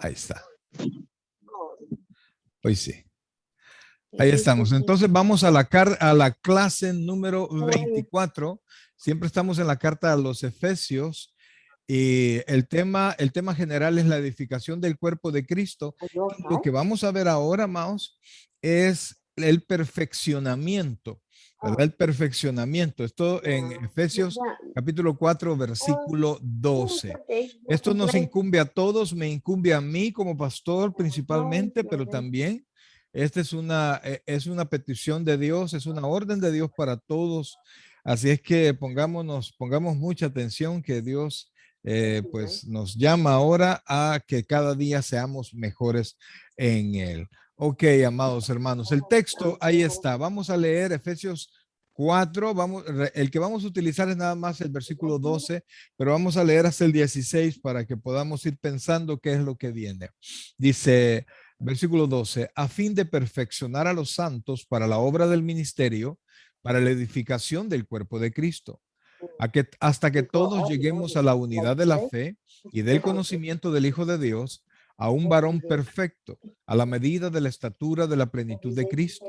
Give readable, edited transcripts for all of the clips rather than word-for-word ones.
Ahí está. Hoy sí. Ahí estamos. Entonces vamos a la clase número 24. Siempre estamos en la carta a los Efesios. Y el tema general es la edificación del cuerpo de Cristo. Y lo que vamos a ver ahora, Maus, es el perfeccionamiento, ¿verdad? El perfeccionamiento. Esto en Efesios capítulo 4, versículo 12. Esto nos incumbe a todos, me incumbe a mí como pastor principalmente, pero también esta es una petición de Dios, es una orden de Dios para todos. Así es que pongamos mucha atención que Dios pues nos llama ahora a que cada día seamos mejores en Él. Ok, amados hermanos, el texto ahí está. Vamos a leer Efesios 4. El que vamos a utilizar es nada más el versículo 12, pero vamos a leer hasta el 16 para que podamos ir pensando qué es lo que viene. Dice, versículo 12, a fin de perfeccionar a los santos para la obra del ministerio, para la edificación del cuerpo de Cristo, hasta que todos lleguemos a la unidad de la fe y del conocimiento del Hijo de Dios, a un varón perfecto, a la medida de la estatura de la plenitud de Cristo,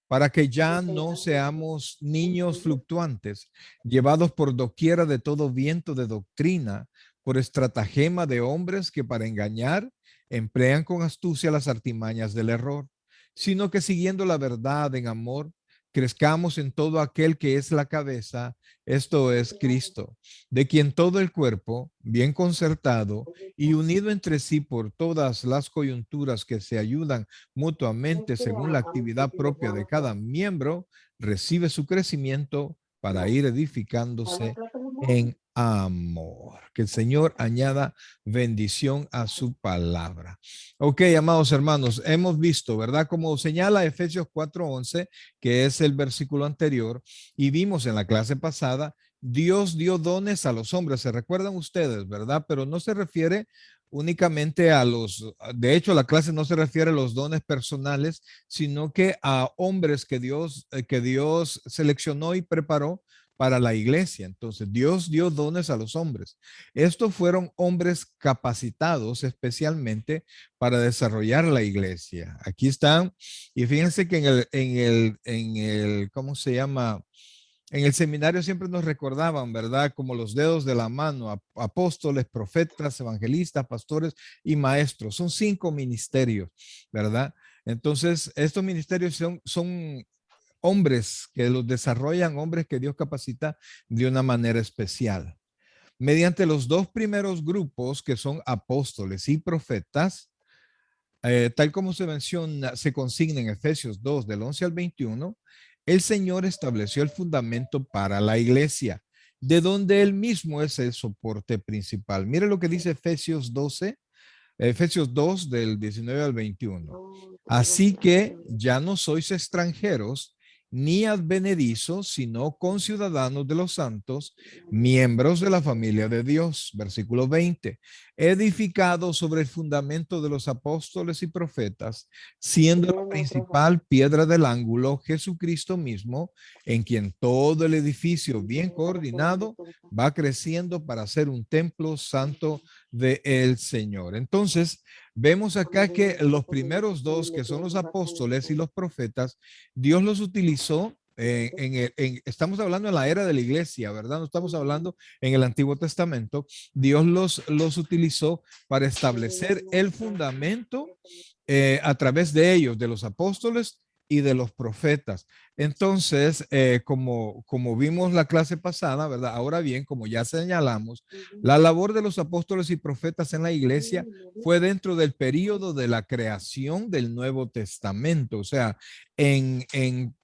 para que ya no seamos niños fluctuantes, llevados por doquiera de todo viento de doctrina, por estratagema de hombres que para engañar emplean con astucia las artimañas del error, sino que siguiendo la verdad en amor, crezcamos en todo aquel que es la cabeza, esto es Cristo, de quien todo el cuerpo, bien concertado y unido entre sí por todas las coyunturas que se ayudan mutuamente según la actividad propia de cada miembro, recibe su crecimiento para ir edificándose en amor. Que el Señor añada bendición a su palabra. Ok, amados hermanos, hemos visto, ¿verdad? Como señala Efesios 4:11, que es el versículo anterior, y vimos en la clase pasada, Dios dio dones a los hombres, se recuerdan ustedes, ¿verdad? Pero no se refiere únicamente de hecho la clase no se refiere a los dones personales, sino que a hombres que Dios seleccionó y preparó para la iglesia. Entonces, Dios dio dones a los hombres. Estos fueron hombres capacitados especialmente para desarrollar la iglesia. Aquí están, y fíjense que ¿cómo se llama? En el seminario siempre nos recordaban, ¿verdad? Como los dedos de la mano, apóstoles, profetas, evangelistas, pastores y maestros. Son 5 ministerios, ¿verdad? Entonces, estos ministerios son hombres que los desarrollan, hombres que Dios capacita de una manera especial. Mediante los 2 primeros grupos, que son apóstoles y profetas, tal como se menciona, se consigna en Efesios 2, del 11 al 21, el Señor estableció el fundamento para la iglesia, de donde Él mismo es el soporte principal. Mire lo que dice Efesios 2, del 19 al 21. Así que ya no sois extranjeros ni advenedizos, sino conciudadanos de los santos, miembros de la familia de Dios. Versículo 20. Edificados sobre el fundamento de los apóstoles y profetas, siendo la principal piedra del ángulo Jesucristo mismo, en quien todo el edificio bien coordinado va creciendo para ser un templo santo del Señor. Entonces, vemos acá que los primeros 2, que son los apóstoles y los profetas, Dios los utilizó. Estamos hablando en la era de la iglesia, ¿verdad? No estamos hablando en el Antiguo Testamento. Dios los utilizó para establecer el fundamento a través de ellos, de los apóstoles y de los profetas. Entonces, como vimos la clase pasada, ¿verdad? Ahora bien, como ya señalamos, la labor de los apóstoles y profetas en la iglesia fue dentro del periodo de la creación del Nuevo Testamento, o sea, en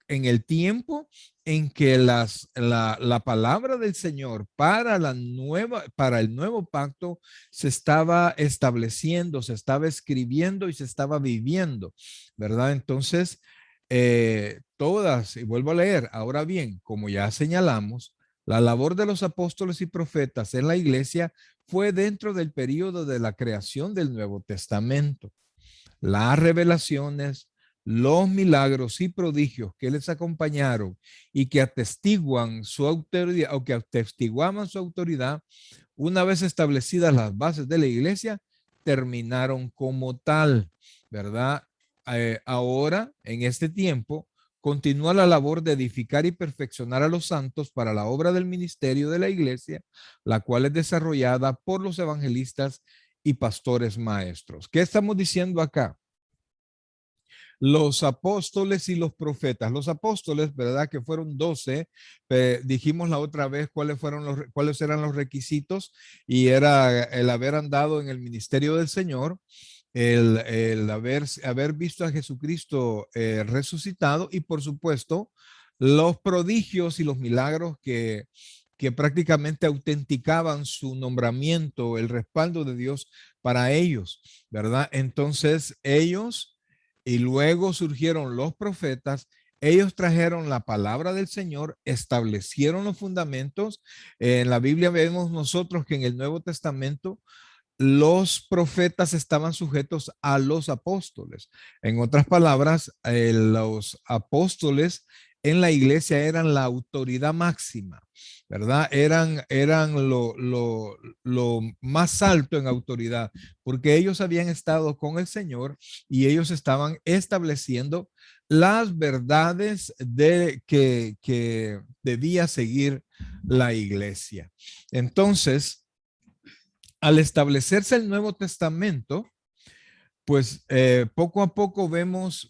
el tiempo en que la palabra del Señor para el nuevo pacto se estaba estableciendo, se estaba escribiendo y se estaba viviendo, ¿verdad? Entonces, y vuelvo a leer, ahora bien, como ya señalamos, la labor de los apóstoles y profetas en la iglesia fue dentro del periodo de la creación del Nuevo Testamento. Las revelaciones, los milagros y prodigios que les acompañaron y que atestiguan su autoridad una vez establecidas las bases de la iglesia, terminaron como tal, ¿verdad? Ahora, en este tiempo, continúa la labor de edificar y perfeccionar a los santos para la obra del ministerio de la iglesia, la cual es desarrollada por los evangelistas y pastores maestros. ¿Qué estamos diciendo acá? Los apóstoles y los profetas. Los apóstoles, ¿verdad? Que fueron 12. Dijimos la otra vez cuáles eran los requisitos, y era el haber andado en el ministerio del Señor, el haber visto a Jesucristo resucitado, y por supuesto los prodigios y los milagros que prácticamente autenticaban su nombramiento, el respaldo de Dios para ellos, ¿verdad? Entonces ellos, y luego surgieron los profetas. Ellos trajeron la palabra del Señor, establecieron los fundamentos. En la Biblia vemos nosotros que en el Nuevo Testamento los profetas estaban sujetos a los apóstoles. En otras palabras, los apóstoles en la iglesia eran la autoridad máxima, ¿verdad? Eran lo más alto en autoridad, porque ellos habían estado con el Señor y ellos estaban estableciendo las verdades que debía seguir la iglesia. Entonces, al establecerse el Nuevo Testamento, pues poco a poco vemos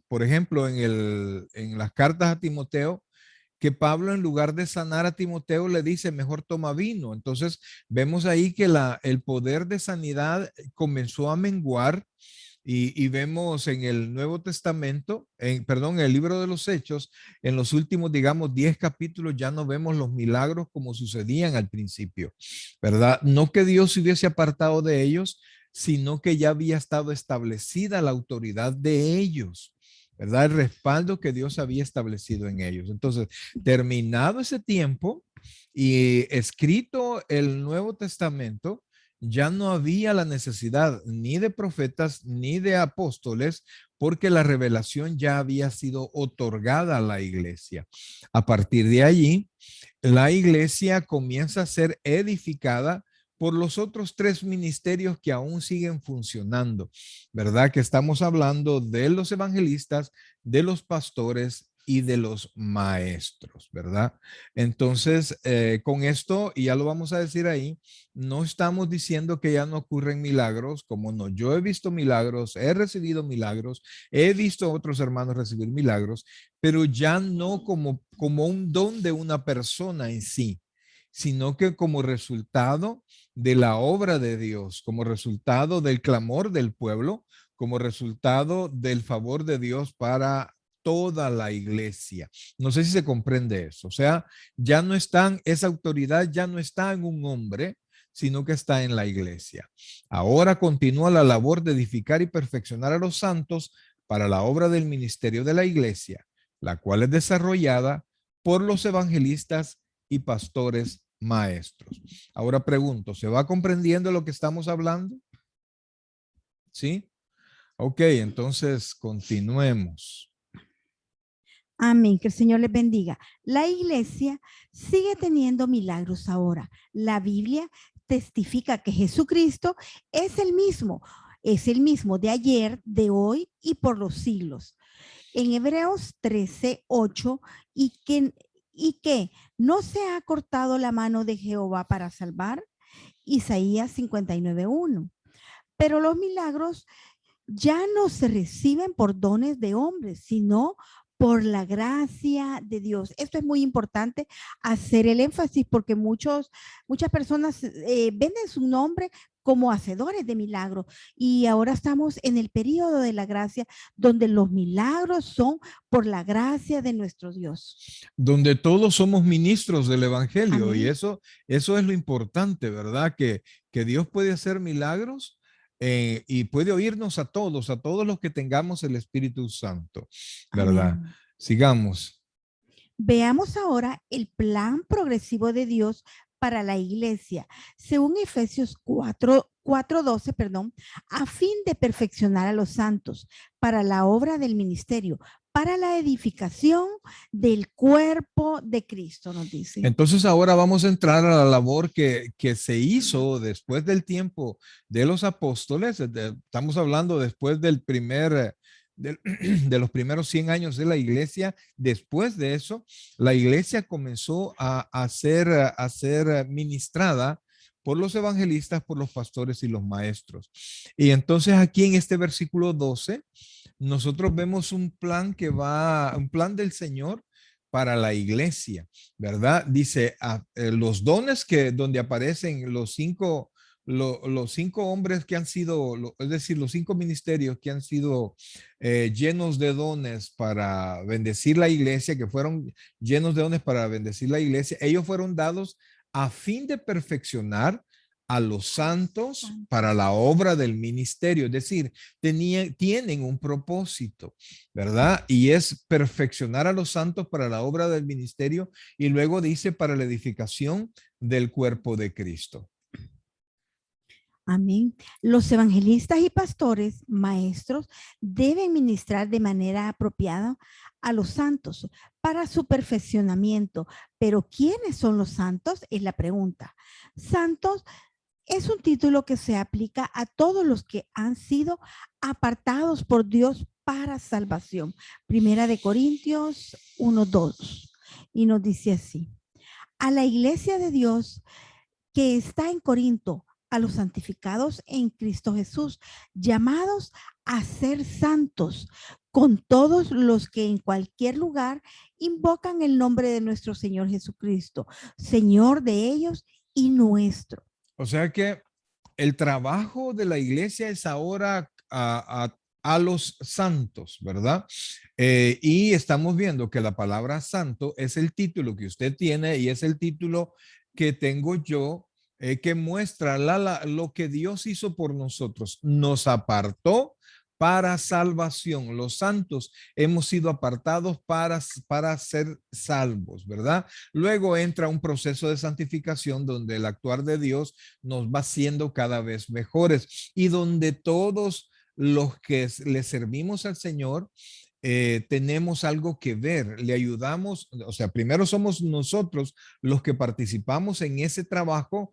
por ejemplo, en las cartas a Timoteo, que Pablo, en lugar de sanar a Timoteo, le dice, mejor toma vino. Entonces vemos ahí que el poder de sanidad comenzó a menguar. Y vemos en el Nuevo Testamento, perdón, en el libro de los Hechos, en los últimos, digamos, 10 capítulos, ya no vemos los milagros como sucedían al principio, ¿verdad? No que Dios se hubiese apartado de ellos, sino que ya había estado establecida la autoridad de ellos, ¿verdad? El respaldo que Dios había establecido en ellos. Entonces, terminado ese tiempo y escrito el Nuevo Testamento, ya no había la necesidad ni de profetas ni de apóstoles, porque la revelación ya había sido otorgada a la iglesia. A partir de allí, la iglesia comienza a ser edificada por los otros tres ministerios que aún siguen funcionando, ¿verdad? Que estamos hablando de los evangelistas, de los pastores y de los maestros, ¿verdad? Entonces, con esto, y ya lo vamos a decir ahí, no estamos diciendo que ya no ocurren milagros, como no. Yo he visto milagros, he recibido milagros, he visto a otros hermanos recibir milagros, pero ya no como un don de una persona en sí, sino que como resultado de la obra de Dios, como resultado del clamor del pueblo, como resultado del favor de Dios para toda la iglesia. No sé si se comprende eso. O sea, esa autoridad ya no está en un hombre, sino que está en la iglesia. Ahora continúa la labor de edificar y perfeccionar a los santos para la obra del ministerio de la iglesia, la cual es desarrollada por los evangelistas y pastores maestros. Ahora pregunto, ¿se va comprendiendo lo que estamos hablando? ¿Sí? Ok, entonces continuemos. Amén, que el Señor les bendiga. La iglesia sigue teniendo milagros ahora. La Biblia testifica que Jesucristo es el mismo de ayer, de hoy y por los siglos. En Hebreos 13:8, y que no se ha cortado la mano de Jehová para salvar. Isaías 59:1. Pero los milagros ya no se reciben por dones de hombres, sino por la gracia de Dios. Esto es muy importante hacer el énfasis, porque muchas personas venden su nombre como hacedores de milagros, y ahora estamos en el periodo de la gracia, donde los milagros son por la gracia de nuestro Dios. Donde todos somos ministros del evangelio. Amén. Y eso es lo importante, ¿verdad? Que Dios puede hacer milagros y puede oírnos a todos los que tengamos el Espíritu Santo, ¿verdad? Amén. Sigamos. Veamos ahora el plan progresivo de Dios para la iglesia, según Efesios 4:12, a fin de perfeccionar a los santos para la obra del ministerio, para la edificación del cuerpo de Cristo, nos dice. Entonces ahora vamos a entrar a la labor que se hizo después del tiempo de los apóstoles. Estamos hablando después del de los primeros 100 años de la iglesia. Después de eso, la iglesia comenzó a ser ministrada por los evangelistas, por los pastores y los maestros. Y entonces aquí en este versículo 12, nosotros vemos un plan del Señor para la iglesia, ¿verdad? Dice, los dones donde aparecen los cinco hombres que han sido, es decir, los cinco ministerios que han sido llenos de dones para bendecir la iglesia, que fueron llenos de dones para bendecir la iglesia, ellos fueron dados a fin de perfeccionar a los santos para la obra del ministerio, es decir, tienen un propósito, ¿verdad? Y es perfeccionar a los santos para la obra del ministerio y luego dice para la edificación del cuerpo de Cristo. Amén. Los evangelistas y pastores, maestros, deben ministrar de manera apropiada a los santos para su perfeccionamiento. Pero ¿quiénes son los santos? Es la pregunta. Santos es un título que se aplica a todos los que han sido apartados por Dios para salvación. Primera de Corintios 1:2. Y nos dice así: a la iglesia de Dios que está en Corinto, a los santificados en Cristo Jesús, llamados a ser santos, con todos los que en cualquier lugar invocan el nombre de nuestro Señor Jesucristo, Señor de ellos y nuestro. O sea que el trabajo de la iglesia es ahora a los santos, ¿verdad? Y estamos viendo que la palabra santo es el título que usted tiene y es el título que tengo yo, que muestra lo que Dios hizo por nosotros. Nos apartó para salvación. Los santos hemos sido apartados para ser salvos, ¿verdad? Luego entra un proceso de santificación donde el actuar de Dios nos va haciendo cada vez mejores y donde todos los que le servimos al Señor tenemos algo que ver, le ayudamos, o sea, primero somos nosotros los que participamos en ese trabajo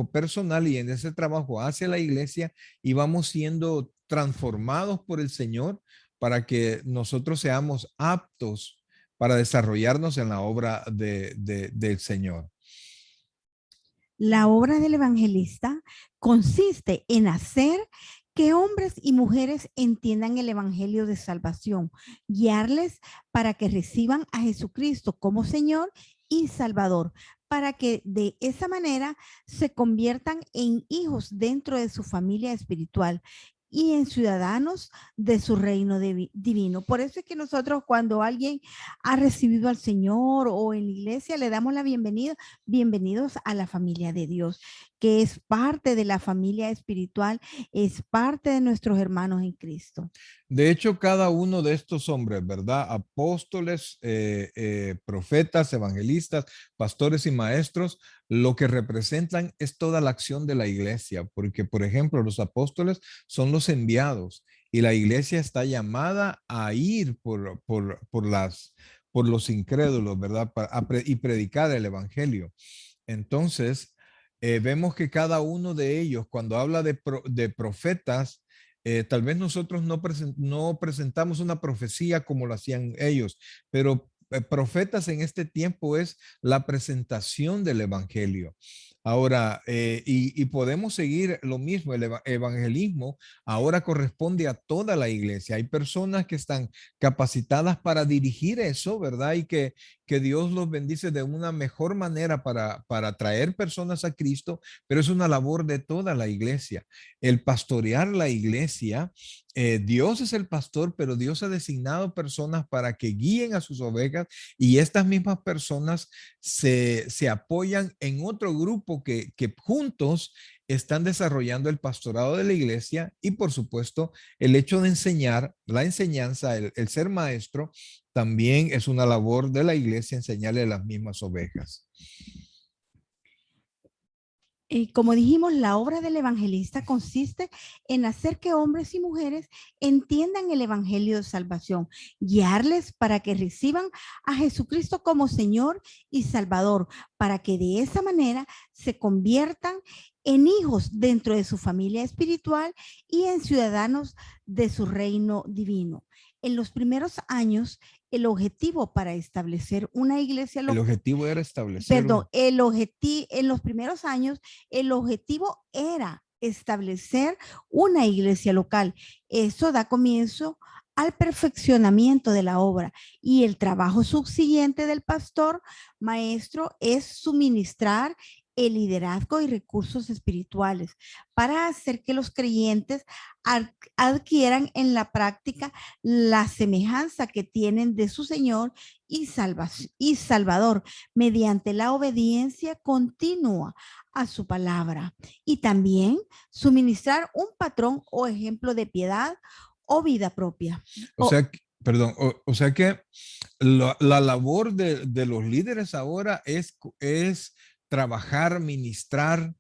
personal y en ese trabajo hacia la iglesia y vamos siendo transformados por el Señor para que nosotros seamos aptos para desarrollarnos en la obra del Señor. La obra del evangelista consiste en hacer que hombres y mujeres entiendan el evangelio de salvación, guiarles para que reciban a Jesucristo como Señor y Salvador, para que de esa manera se conviertan en hijos dentro de su familia espiritual y en ciudadanos de su reino divino. Por eso es que nosotros cuando alguien ha recibido al Señor o en la iglesia le damos la bienvenida, bienvenidos a la familia de Dios, que es parte de la familia espiritual, es parte de nuestros hermanos en Cristo. De hecho, cada uno de estos hombres, ¿verdad? Apóstoles, profetas, evangelistas, pastores y maestros, lo que representan es toda la acción de la iglesia, porque, por ejemplo, los apóstoles son los enviados y la iglesia está llamada a ir por los incrédulos, ¿verdad? Y predicar el evangelio. Entonces, vemos que cada uno de ellos, cuando habla de profetas, tal vez nosotros no presentamos una profecía como lo hacían ellos, pero profetas en este tiempo es la presentación del evangelio. Ahora, y podemos seguir lo mismo, el evangelismo ahora corresponde a toda la iglesia. Hay personas que están capacitadas para dirigir eso, ¿verdad? Y que Dios los bendice de una mejor manera para traer personas a Cristo, pero es una labor de toda la iglesia. El pastorear la iglesia, Dios es el pastor, pero Dios ha designado personas para que guíen a sus ovejas y estas mismas personas se apoyan en otro grupo que juntos están desarrollando el pastorado de la iglesia y por supuesto el hecho de enseñar, la enseñanza, el ser maestro, también es una labor de la iglesia enseñarle a las mismas ovejas. Como dijimos, la obra del evangelista consiste en hacer que hombres y mujeres entiendan el evangelio de salvación, guiarles para que reciban a Jesucristo como Señor y Salvador, para que de esa manera se conviertan en hijos dentro de su familia espiritual y en ciudadanos de su reino divino. En los primeros años, el objetivo para establecer una iglesia El local, objetivo era establecer perdón, en los primeros años, el objetivo era establecer una iglesia local. Eso da comienzo al perfeccionamiento de la obra y el trabajo subsiguiente del pastor maestro es suministrar el liderazgo y recursos espirituales para hacer que los creyentes adquieran en la práctica la semejanza que tienen de su Señor y Salvador mediante la obediencia continua a su palabra y también suministrar un patrón o ejemplo de piedad o vida propia. O sea, perdón, o sea que la labor de los líderes ahora es trabajar, ministrar,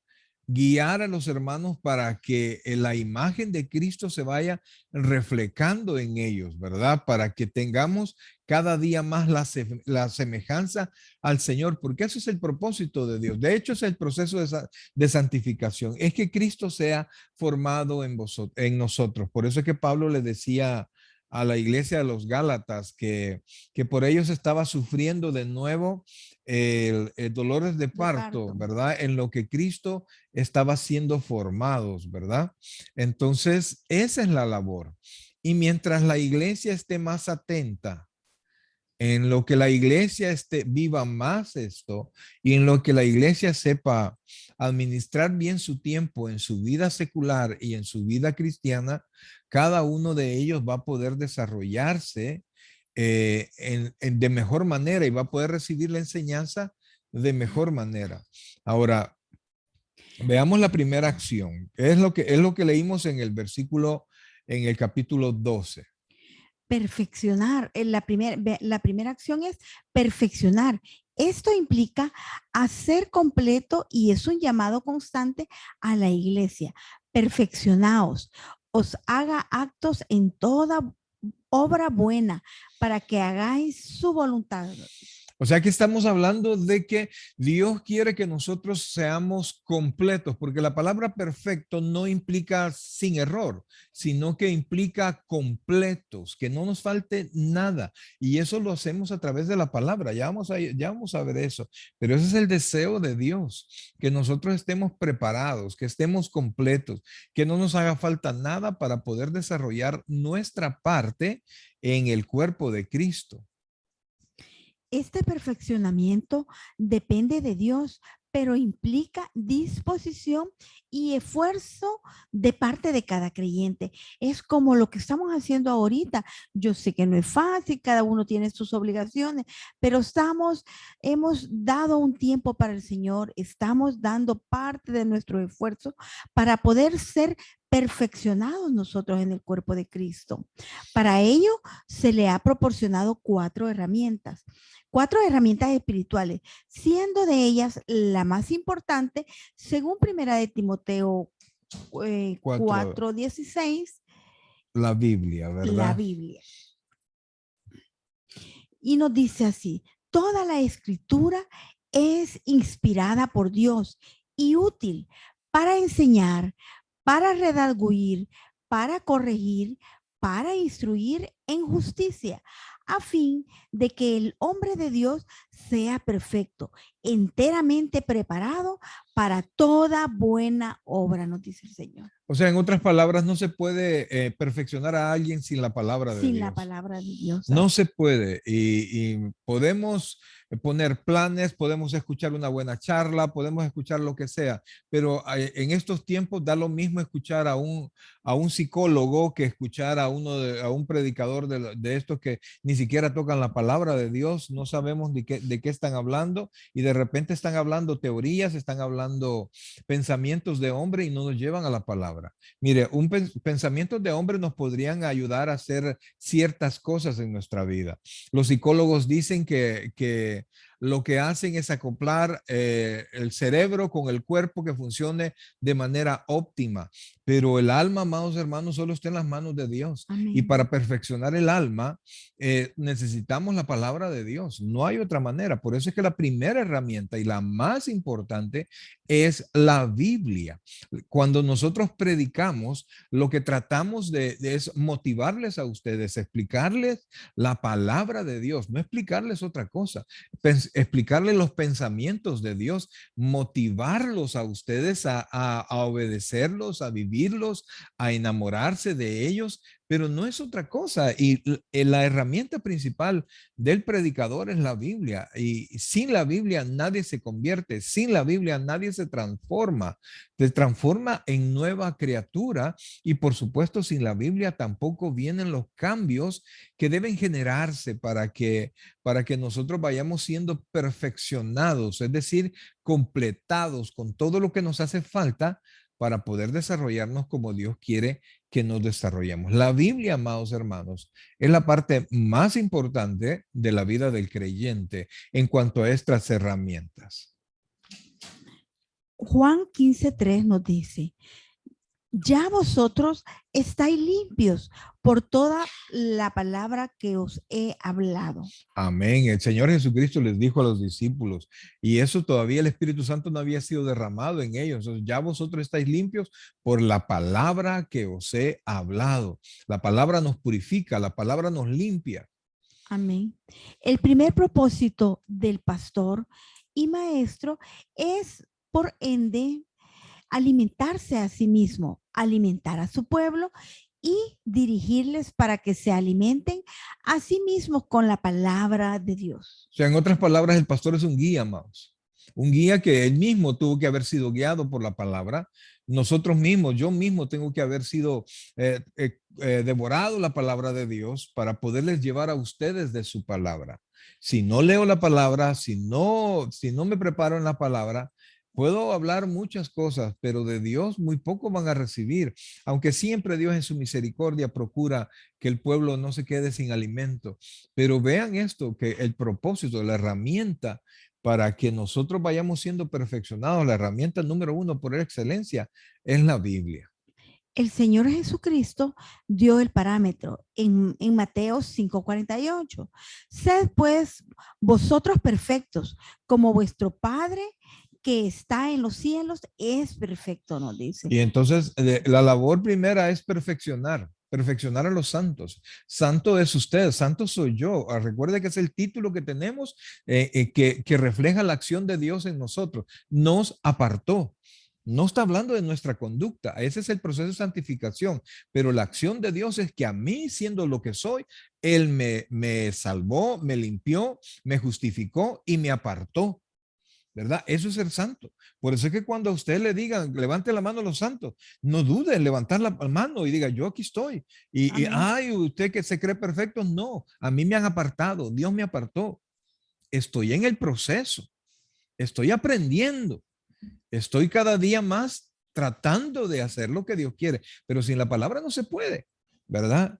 guiar a los hermanos para que la imagen de Cristo se vaya reflejando en ellos, ¿verdad? Para que tengamos cada día más la semejanza al Señor, porque eso es el propósito de Dios. De hecho, es el proceso de santificación, es que Cristo sea formado en nosotros. Por eso es que Pablo le decía a la iglesia de los Gálatas que por ellos estaba sufriendo de nuevo el dolores de parto, ¿verdad? En lo que Cristo estaba siendo formados, ¿verdad? Entonces, esa es la labor. Y mientras la iglesia esté más atenta en lo que la iglesia viva más esto y en lo que la iglesia sepa administrar bien su tiempo en su vida secular y en su vida cristiana, cada uno de ellos va a poder desarrollarse de mejor manera y va a poder recibir la enseñanza de mejor manera. Ahora, veamos la primera acción. Es lo que leímos en el versículo, en el capítulo 12. Perfeccionar. La primera acción es perfeccionar. Esto implica hacer completo y es un llamado constante a la iglesia. Perfeccionaos, os haga actos en toda obra buena para que hagáis su voluntad. O sea que estamos hablando de que Dios quiere que nosotros seamos completos, porque la palabra perfecto no implica sin error, sino que implica completos, que no nos falte nada. Y eso lo hacemos a través de la palabra. Ya vamos a ver eso. Pero ese es el deseo de Dios, que nosotros estemos preparados, que estemos completos, que no nos haga falta nada para poder desarrollar nuestra parte en el cuerpo de Cristo. Este perfeccionamiento depende de Dios, pero implica disposición y esfuerzo de parte de cada creyente. Es como lo que estamos haciendo ahorita. Yo sé que no es fácil, cada uno tiene sus obligaciones, pero hemos dado un tiempo para el Señor, estamos dando parte de nuestro esfuerzo para poder ser perfeccionados nosotros en el cuerpo de Cristo. Para ello se le ha proporcionado 4 herramientas espirituales, siendo de ellas la más importante, según Primera de Timoteo 4:16, la Biblia, la ¿verdad? Biblia. Y nos dice así: toda la escritura es inspirada por Dios y útil para enseñar, para redarguir, para corregir, para instruir en justicia, a fin de que el hombre de Dios sea perfecto, enteramente preparado para toda buena obra, nos dice el Señor. O sea, en otras palabras, no se puede perfeccionar a alguien sin la palabra de Sin Dios. la palabra de Dios. No se puede y podemos poner planes, podemos escuchar una buena charla, podemos escuchar lo que sea, pero en estos tiempos da lo mismo escuchar a un psicólogo que escuchar a a un predicador de estos que ni siquiera tocan la palabra de Dios, no sabemos de qué están hablando y de repente están hablando teorías, están hablando pensamientos de hombre y no nos llevan a la palabra. Mire, pensamientos de hombre nos podrían ayudar a hacer ciertas cosas en nuestra vida. Los psicólogos dicen que lo que hacen es acoplar el cerebro con el cuerpo que funcione de manera óptima. Pero el alma, amados hermanos, solo está en las manos de Dios. Y Amén. para perfeccionar el alma, necesitamos la palabra de Dios. No hay otra manera. Por eso es que la primera herramienta y la más importante es la Biblia. Cuando nosotros predicamos, lo que tratamos de es motivarles a ustedes, explicarles la palabra de Dios, no explicarles otra cosa, explicarles los pensamientos de Dios, motivarlos a ustedes a obedecerlos, a vivirlos, a enamorarse de ellos, pero no es otra cosa. Y la herramienta principal del predicador es la Biblia. Y sin la Biblia nadie se convierte, sin la Biblia nadie se transforma en nueva criatura. Y por supuesto, sin la Biblia tampoco vienen los cambios que deben generarse para que nosotros vayamos siendo perfeccionados, es decir, completados con todo lo que nos hace falta para poder desarrollarnos como Dios quiere que nos desarrollemos. La Biblia, amados hermanos, es la parte más importante de la vida del creyente en cuanto a estas herramientas. Juan 15:3 nos dice, ya vosotros estáis limpios por toda la palabra que os he hablado. Amén. El Señor Jesucristo les dijo a los discípulos, y eso todavía el Espíritu Santo no había sido derramado en ellos. Entonces, ya vosotros estáis limpios por la palabra que os he hablado. La palabra nos purifica, la palabra nos limpia. Amén. El primer propósito del pastor y maestro es, por ende, alimentarse a sí mismo, alimentar a su pueblo y dirigirles para que se alimenten a sí mismos con la palabra de Dios. O sea, en otras palabras, el pastor es un guía, amados. Un guía que él mismo tuvo que haber sido guiado por la palabra. Nosotros mismos, yo mismo tengo que haber sido devorado la palabra de Dios para poderles llevar a ustedes de su palabra. Si no leo la palabra, si no me preparo en la palabra, puedo hablar muchas cosas, pero de Dios muy poco van a recibir, aunque siempre Dios en su misericordia procura que el pueblo no se quede sin alimento. Pero vean esto, que el propósito, la herramienta para que nosotros vayamos siendo perfeccionados, la herramienta número uno por excelencia es la Biblia. El Señor Jesucristo dio el parámetro en Mateo 5:48. Sed pues vosotros perfectos, como vuestro Padre que está en los cielos es perfecto, nos dice. Y entonces la labor primera es perfeccionar a los santos. Santo es usted, santo soy yo. Recuerde que es el título que tenemos que refleja la acción de Dios en nosotros. Nos apartó. No está hablando de nuestra conducta, ese es el proceso de santificación, pero la acción de Dios es que a mí, siendo lo que soy, Él me salvó, me limpió, me justificó y me apartó. ¿Verdad? Eso es ser santo. Por eso es que cuando a usted le digan, levante la mano a los santos, no dude en levantar la mano y diga, yo aquí estoy. Ay, usted que se cree perfecto, no, a mí me han apartado, Dios me apartó. Estoy en el proceso, estoy aprendiendo, estoy cada día más tratando de hacer lo que Dios quiere, pero sin la palabra no se puede, ¿verdad?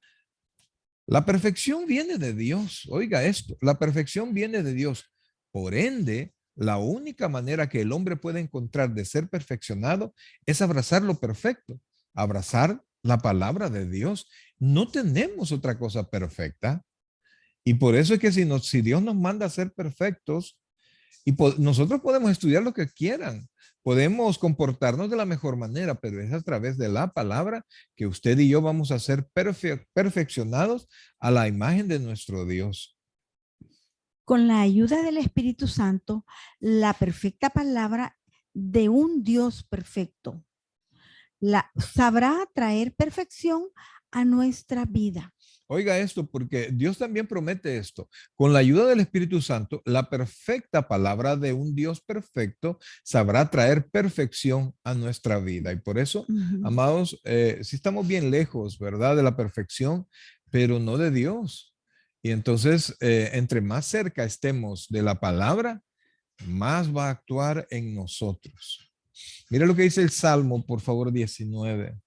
La perfección viene de Dios. Oiga esto, la perfección viene de Dios. Por ende, la única manera que el hombre puede encontrar de ser perfeccionado es abrazar lo perfecto, abrazar la palabra de Dios. No tenemos otra cosa perfecta. Y por eso es que si Dios nos manda a ser perfectos, nosotros podemos estudiar lo que quieran, podemos comportarnos de la mejor manera, pero es a través de la palabra que usted y yo vamos a ser perfeccionados a la imagen de nuestro Dios. Con la ayuda del Espíritu Santo, la perfecta palabra de un Dios perfecto sabrá traer perfección a nuestra vida. Oiga esto, porque Dios también promete esto. Con la ayuda del Espíritu Santo, la perfecta palabra de un Dios perfecto sabrá traer perfección a nuestra vida. Y por eso, amados, sí estamos bien lejos, ¿verdad? De la perfección, pero no de Dios. Y entonces, entre más cerca estemos de la palabra, más va a actuar en nosotros. Mira lo que dice el Salmo, por favor, 19.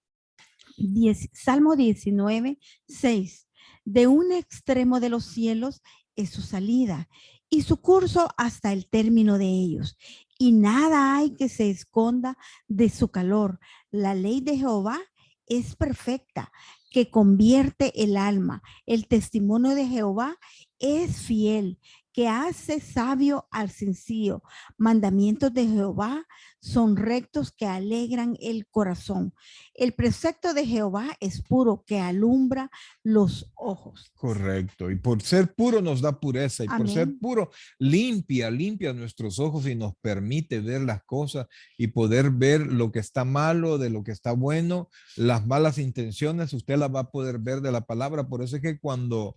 Salmo 19:6. De un extremo de los cielos es su salida y su curso hasta el término de ellos. Y nada hay que se esconda de su calor. La ley de Jehová es perfecta, que convierte el alma. El testimonio de Jehová es fiel, que hace sabio al sencillo. Mandamientos de Jehová son rectos, que alegran el corazón. El precepto de Jehová es puro, que alumbra los ojos. Correcto. Y por ser puro nos da pureza, y por ser Amén. puro limpia nuestros ojos y nos permite ver las cosas y poder ver lo que está malo de lo que está bueno. Las malas intenciones usted las va a poder ver de la palabra. Por eso es que cuando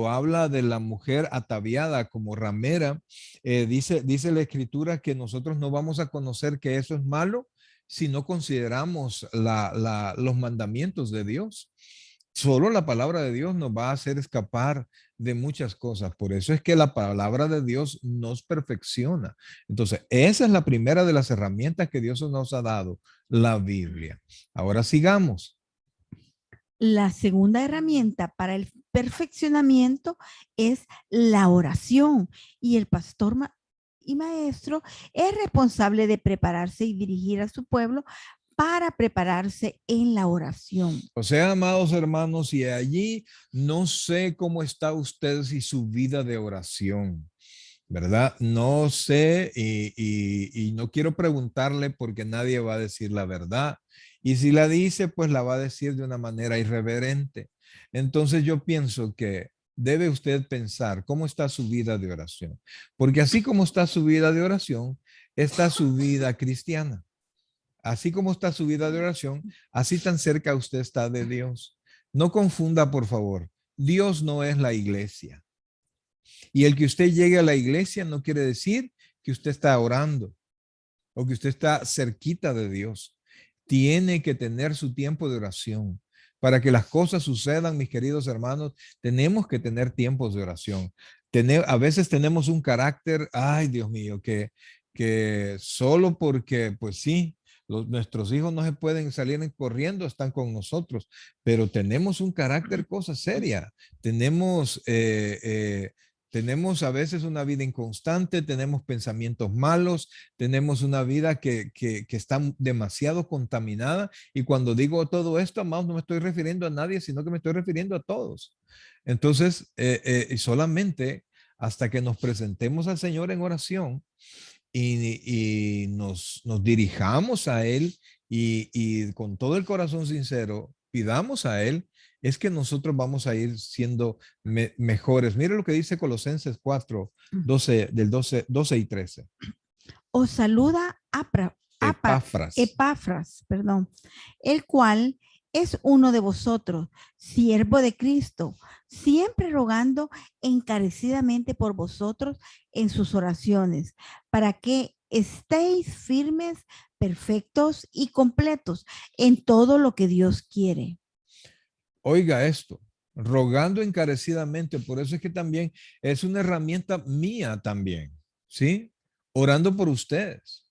habla de la mujer ataviada como ramera, dice la escritura que nosotros no vamos a conocer que eso es malo si no consideramos los mandamientos de Dios. Solo la palabra de Dios nos va a hacer escapar de muchas cosas. Por eso es que la palabra de Dios nos perfecciona. Entonces, esa es la primera de las herramientas que Dios nos ha dado, la Biblia. Ahora sigamos. La segunda herramienta para el perfeccionamiento es la oración, y el pastor y maestro es responsable de prepararse y dirigir a su pueblo para prepararse en la oración. O sea, amados hermanos, y allí no sé cómo está usted y su vida de oración, ¿verdad? No sé, y no quiero preguntarle porque nadie va a decir la verdad. Y si la dice, pues la va a decir de una manera irreverente. Entonces yo pienso que debe usted pensar cómo está su vida de oración. Porque así como está su vida de oración, está su vida cristiana. Así como está su vida de oración, así tan cerca usted está de Dios. No confunda, por favor. Dios no es la iglesia. Y el que usted llegue a la iglesia no quiere decir que usted está orando o que usted está cerquita de Dios. Tiene que tener su tiempo de oración. Para que las cosas sucedan, mis queridos hermanos, tenemos que tener tiempos de oración. A veces tenemos un carácter, ay Dios mío, que solo porque, pues sí, nuestros hijos no se pueden salir corriendo, están con nosotros, pero tenemos un carácter, cosa seria. Tenemos a veces una vida inconstante, tenemos pensamientos malos, tenemos una vida que está demasiado contaminada. Y cuando digo todo esto, amados, no me estoy refiriendo a nadie, sino que me estoy refiriendo a todos. Entonces, y solamente hasta que nos presentemos al Señor en oración y nos dirijamos a Él y con todo el corazón sincero, pidamos a Él, es que nosotros vamos a ir siendo mejores. Mire lo que dice Colosenses 4, 12, del 12 y 13. Os saluda Epafras. Epafras, perdón, el cual es uno de vosotros, siervo de Cristo, siempre rogando encarecidamente por vosotros en sus oraciones, para que estéis firmes, perfectos y completos en todo lo que Dios quiere. Oiga esto, rogando encarecidamente, por eso es que también es una herramienta mía también, ¿sí? Orando por ustedes,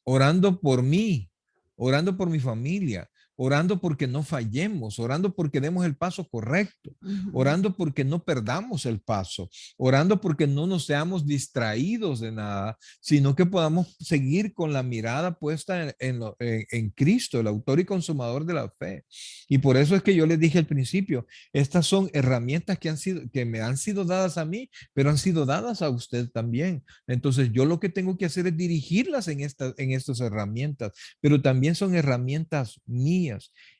orando por mí, orando por mi familia, orando porque no fallemos, orando porque demos el paso correcto, orando porque no perdamos el paso, orando porque no nos seamos distraídos de nada, sino que podamos seguir con la mirada puesta en Cristo, el autor y consumador de la fe. Y por eso es que yo les dije al principio, estas son herramientas que me han sido dadas a mí, pero han sido dadas a usted también. Entonces yo lo que tengo que hacer es dirigirlas en estas herramientas, pero también son herramientas mías.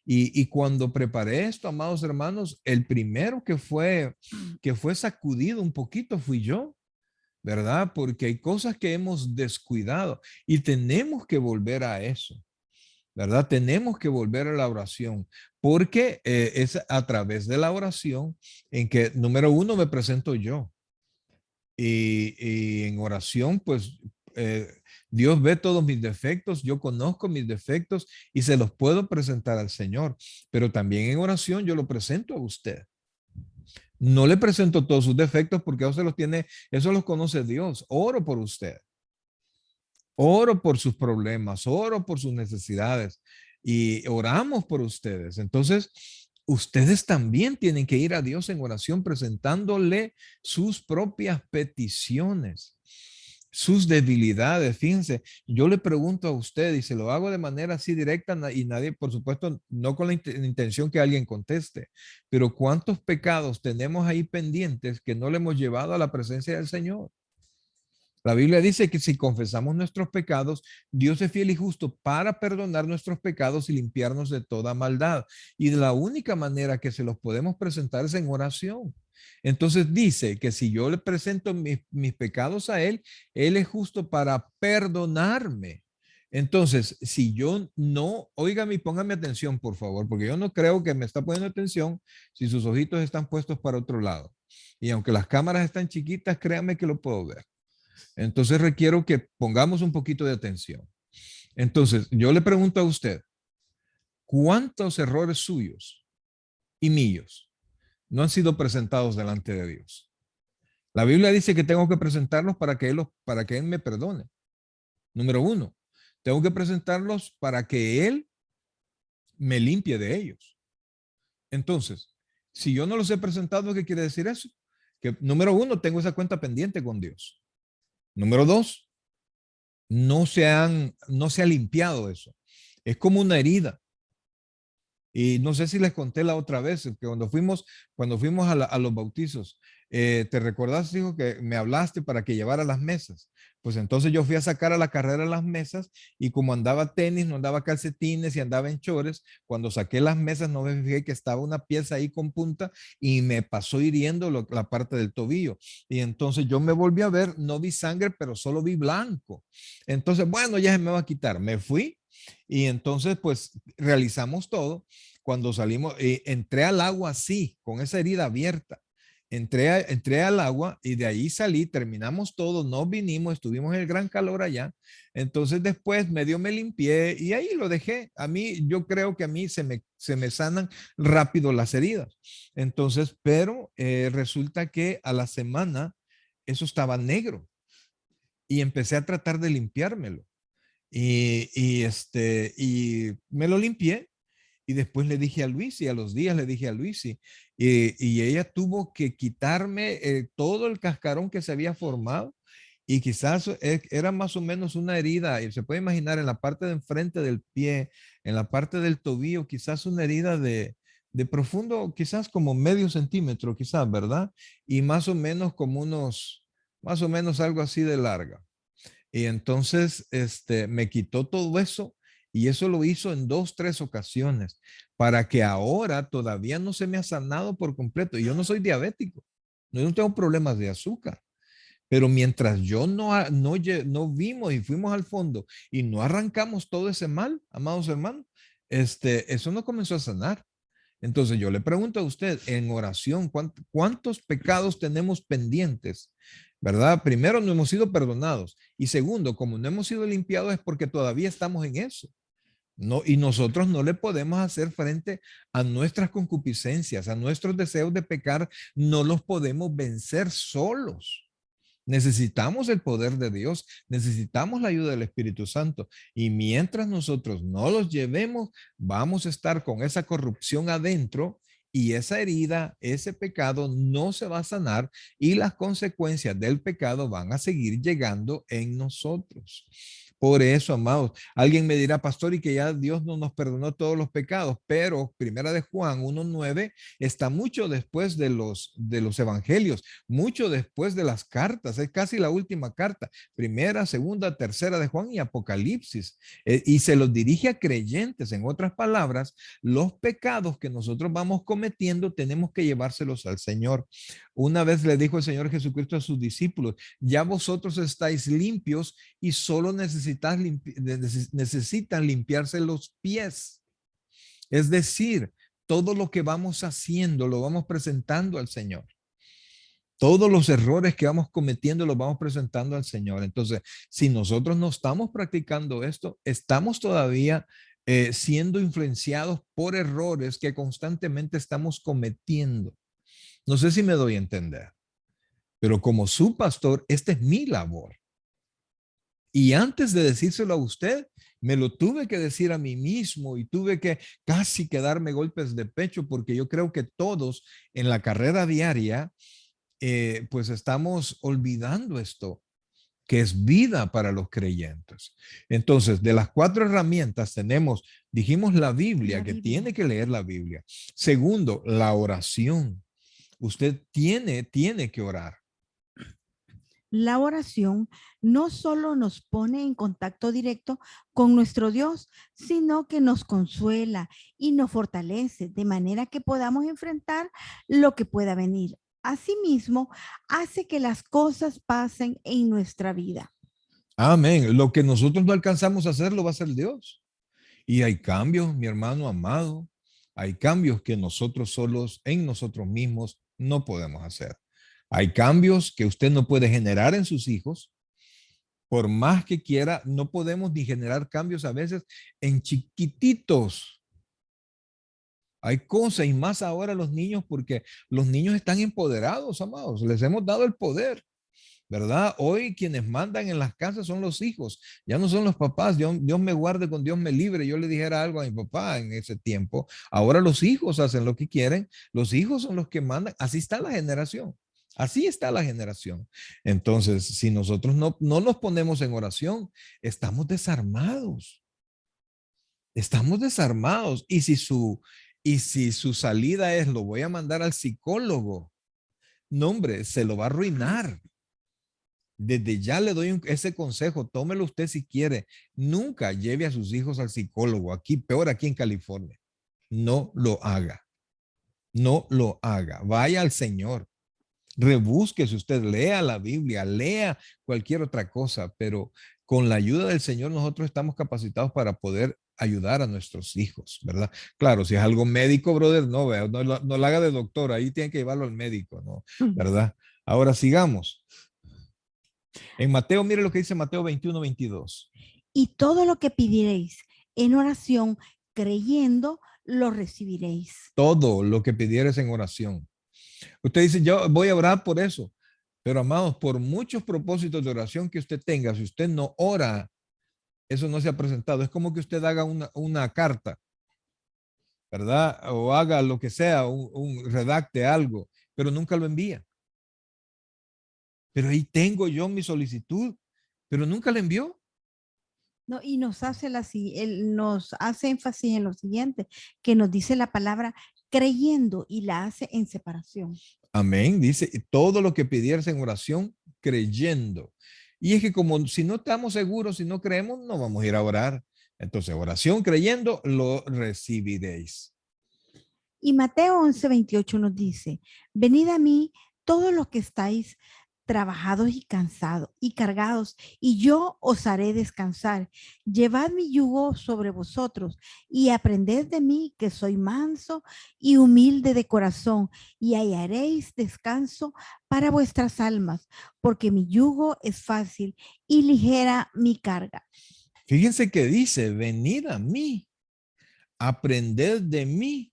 Y cuando preparé esto, amados hermanos, el primero que fue sacudido un poquito fui yo, ¿verdad? Porque hay cosas que hemos descuidado y tenemos que volver a eso, ¿verdad? Tenemos que volver a la oración, porque es a través de la oración en que, número uno, me presento yo. Y en oración, pues Dios ve todos mis defectos, yo conozco mis defectos y se los puedo presentar al Señor. Pero también en oración yo lo presento a usted. No le presento todos sus defectos porque eso los conoce Dios. Oro por usted. Oro por sus problemas, oro por sus necesidades y oramos por ustedes. Entonces, ustedes también tienen que ir a Dios en oración presentándole sus propias peticiones, sus debilidades. Fíjense, yo le pregunto a usted y se lo hago de manera así directa y nadie, por supuesto, no con la intención que alguien conteste, pero ¿cuántos pecados tenemos ahí pendientes que no le hemos llevado a la presencia del Señor? La Biblia dice que si confesamos nuestros pecados, Dios es fiel y justo para perdonar nuestros pecados y limpiarnos de toda maldad. Y de la única manera que se los podemos presentar es en oración. Entonces dice que si yo le presento mis pecados a Él, Él es justo para perdonarme. Entonces, si yo no, óigame y póngame atención, por favor, porque yo no creo que me está poniendo atención si sus ojitos están puestos para otro lado. Y aunque las cámaras están chiquitas, créanme que lo puedo ver. Entonces requiero que pongamos un poquito de atención. Entonces, yo le pregunto a usted, ¿cuántos errores suyos y míos no han sido presentados delante de Dios? La Biblia dice que tengo que presentarlos para que Él me perdone. Número uno, tengo que presentarlos para que Él me limpie de ellos. Entonces, si yo no los he presentado, ¿qué quiere decir eso? Que número uno, tengo esa cuenta pendiente con Dios. Número dos, no se ha limpiado eso. Es como una herida. Y no sé si les conté la otra vez, que cuando fuimos a los bautizos, ¿te recordás, hijo, que me hablaste para que llevara las mesas? Pues entonces yo fui a sacar a la carrera las mesas y como andaba tenis, no andaba calcetines y andaba en chores, cuando saqué las mesas no me fijé que estaba una pieza ahí con punta y me pasó hiriendo la parte del tobillo. Y entonces yo me volví a ver, no vi sangre, pero solo vi blanco. Entonces, bueno, ya se me va a quitar. Me fui y entonces pues realizamos todo. Cuando salimos, entré al agua así, con esa herida abierta. Entré al agua y de ahí salí, terminamos todo, nos vinimos, estuvimos en el gran calor allá. Entonces después medio me limpié y ahí lo dejé. A mí, yo creo que a mí se me sanan rápido las heridas. Entonces, pero resulta que a la semana eso estaba negro y empecé a tratar de limpiármelo. Y me lo limpié y después le dije a Luis y a los días le dije a Luis y ella tuvo que quitarme todo el cascarón que se había formado y quizás era más o menos una herida, y se puede imaginar en la parte de enfrente del pie, en la parte del tobillo, quizás una herida de profundo, quizás como medio centímetro, quizás, ¿verdad? Y más o menos como más o menos algo así de larga. Y entonces, me quitó todo eso y eso lo hizo en 2, 3 ocasiones para que ahora todavía no se me ha sanado por completo. Y yo no soy diabético, no tengo problemas de azúcar. Pero mientras yo no vimos y fuimos al fondo y no arrancamos todo ese mal, amados hermanos, eso no comenzó a sanar. Entonces yo le pregunto a usted en oración, ¿cuántos pecados tenemos pendientes? ¿Verdad? Primero, no hemos sido perdonados. Y segundo, como no hemos sido limpiados es porque todavía estamos en eso. No, y nosotros no le podemos hacer frente a nuestras concupiscencias, a nuestros deseos de pecar, no los podemos vencer solos. Necesitamos el poder de Dios, necesitamos la ayuda del Espíritu Santo. Y mientras nosotros no los llevemos, vamos a estar con esa corrupción adentro y esa herida, ese pecado no se va a sanar y las consecuencias del pecado van a seguir llegando en nosotros. Por eso, amados, alguien me dirá, pastor, y que ya Dios no nos perdonó todos los pecados, pero Primera de Juan 1:9 está mucho después de los evangelios, mucho después de las cartas, es casi la última carta, primera, segunda, tercera de Juan y Apocalipsis, y se los dirige a creyentes. En otras palabras, los pecados que nosotros vamos cometiendo tenemos que llevárselos al Señor. Una vez le dijo el Señor Jesucristo a sus discípulos, ya vosotros estáis limpios y solo necesitan limpiarse los pies. Es decir, todo lo que vamos haciendo lo vamos presentando al Señor. Todos los errores que vamos cometiendo los vamos presentando al Señor. Entonces, si nosotros no estamos practicando esto, estamos todavía siendo influenciados por errores que constantemente estamos cometiendo. No sé si me doy a entender, pero como su pastor, esta es mi labor. Y antes de decírselo a usted, Me lo tuve que decir a mí mismo y tuve que casi que darme golpes de pecho porque yo creo que todos en la carrera diaria, pues estamos olvidando esto, que es vida para los creyentes. Entonces, de las 4 herramientas tenemos, dijimos la Biblia, La que Biblia. tiene que leer la Biblia. Segundo, la oración. Usted tiene que orar. La oración no solo nos pone en contacto directo con nuestro Dios, sino que nos consuela y nos fortalece de manera que podamos enfrentar lo que pueda venir. Asimismo, hace que las cosas pasen en nuestra vida. Amén. Lo que nosotros no alcanzamos a hacer lo va a hacer Dios. Y hay cambios, mi hermano amado. Hay cambios que nosotros solos, en nosotros mismos, no podemos hacer. Hay cambios que usted no puede generar en sus hijos. Por más que quiera, no podemos ni generar cambios a veces en chiquititos. Hay cosas y más ahora los niños, porque los niños están empoderados, amados. Les hemos dado el poder. ¿Verdad? Hoy quienes mandan en las casas son los hijos, ya no son los papás. Dios me guarde, con Dios me libre. Yo le dijera algo a mi papá en ese tiempo. Ahora los hijos hacen lo que quieren, los hijos son los que mandan. Así está la generación. Así está la generación. Entonces, si nosotros no nos ponemos en oración, estamos desarmados. Estamos desarmados. Y si su salida es, lo voy a mandar al psicólogo, no, hombre, se lo va a arruinar. Desde ya le doy ese consejo, tómelo usted si quiere. Nunca lleve a sus hijos al psicólogo, aquí, peor aquí en California. No lo haga, no lo haga. Vaya al Señor, rebúsquese usted, lea la Biblia, lea cualquier otra cosa, pero con la ayuda del Señor nosotros estamos capacitados para poder ayudar a nuestros hijos, ¿verdad? Claro, si es algo médico, brother, no, no lo haga de doctor, ahí tiene que llevarlo al médico, ¿no? ¿Verdad? Ahora sigamos. En Mateo, mire lo que dice Mateo 21-22. Y todo lo que pidiereis en oración, creyendo, lo recibiréis. Todo lo que pidieres en oración. Usted dice, yo voy a orar por eso. Pero amados, por muchos propósitos de oración que usted tenga, si usted no ora, eso no se ha presentado. Es como que usted haga una carta, ¿verdad? O haga lo que sea, redacte algo, pero nunca lo envía. Pero ahí tengo yo mi solicitud, pero nunca la envió. No, y nos hace énfasis en lo siguiente, que nos dice la palabra creyendo y la hace en separación. Amén. Dice, todo lo que pidieras en oración, creyendo. Y es que como si no estamos seguros, si no creemos, no vamos a ir a orar. Entonces, oración creyendo, lo recibiréis. Y Mateo 11:28 nos dice, venid a mí todos los que estáis trabajados y cansados y cargados, y yo os haré descansar. Llevad mi yugo sobre vosotros y aprended de mí, que soy manso y humilde de corazón, y hallaréis descanso para vuestras almas, porque mi yugo es fácil y ligera mi carga. Fíjense que dice, venid a mí, aprended de mí,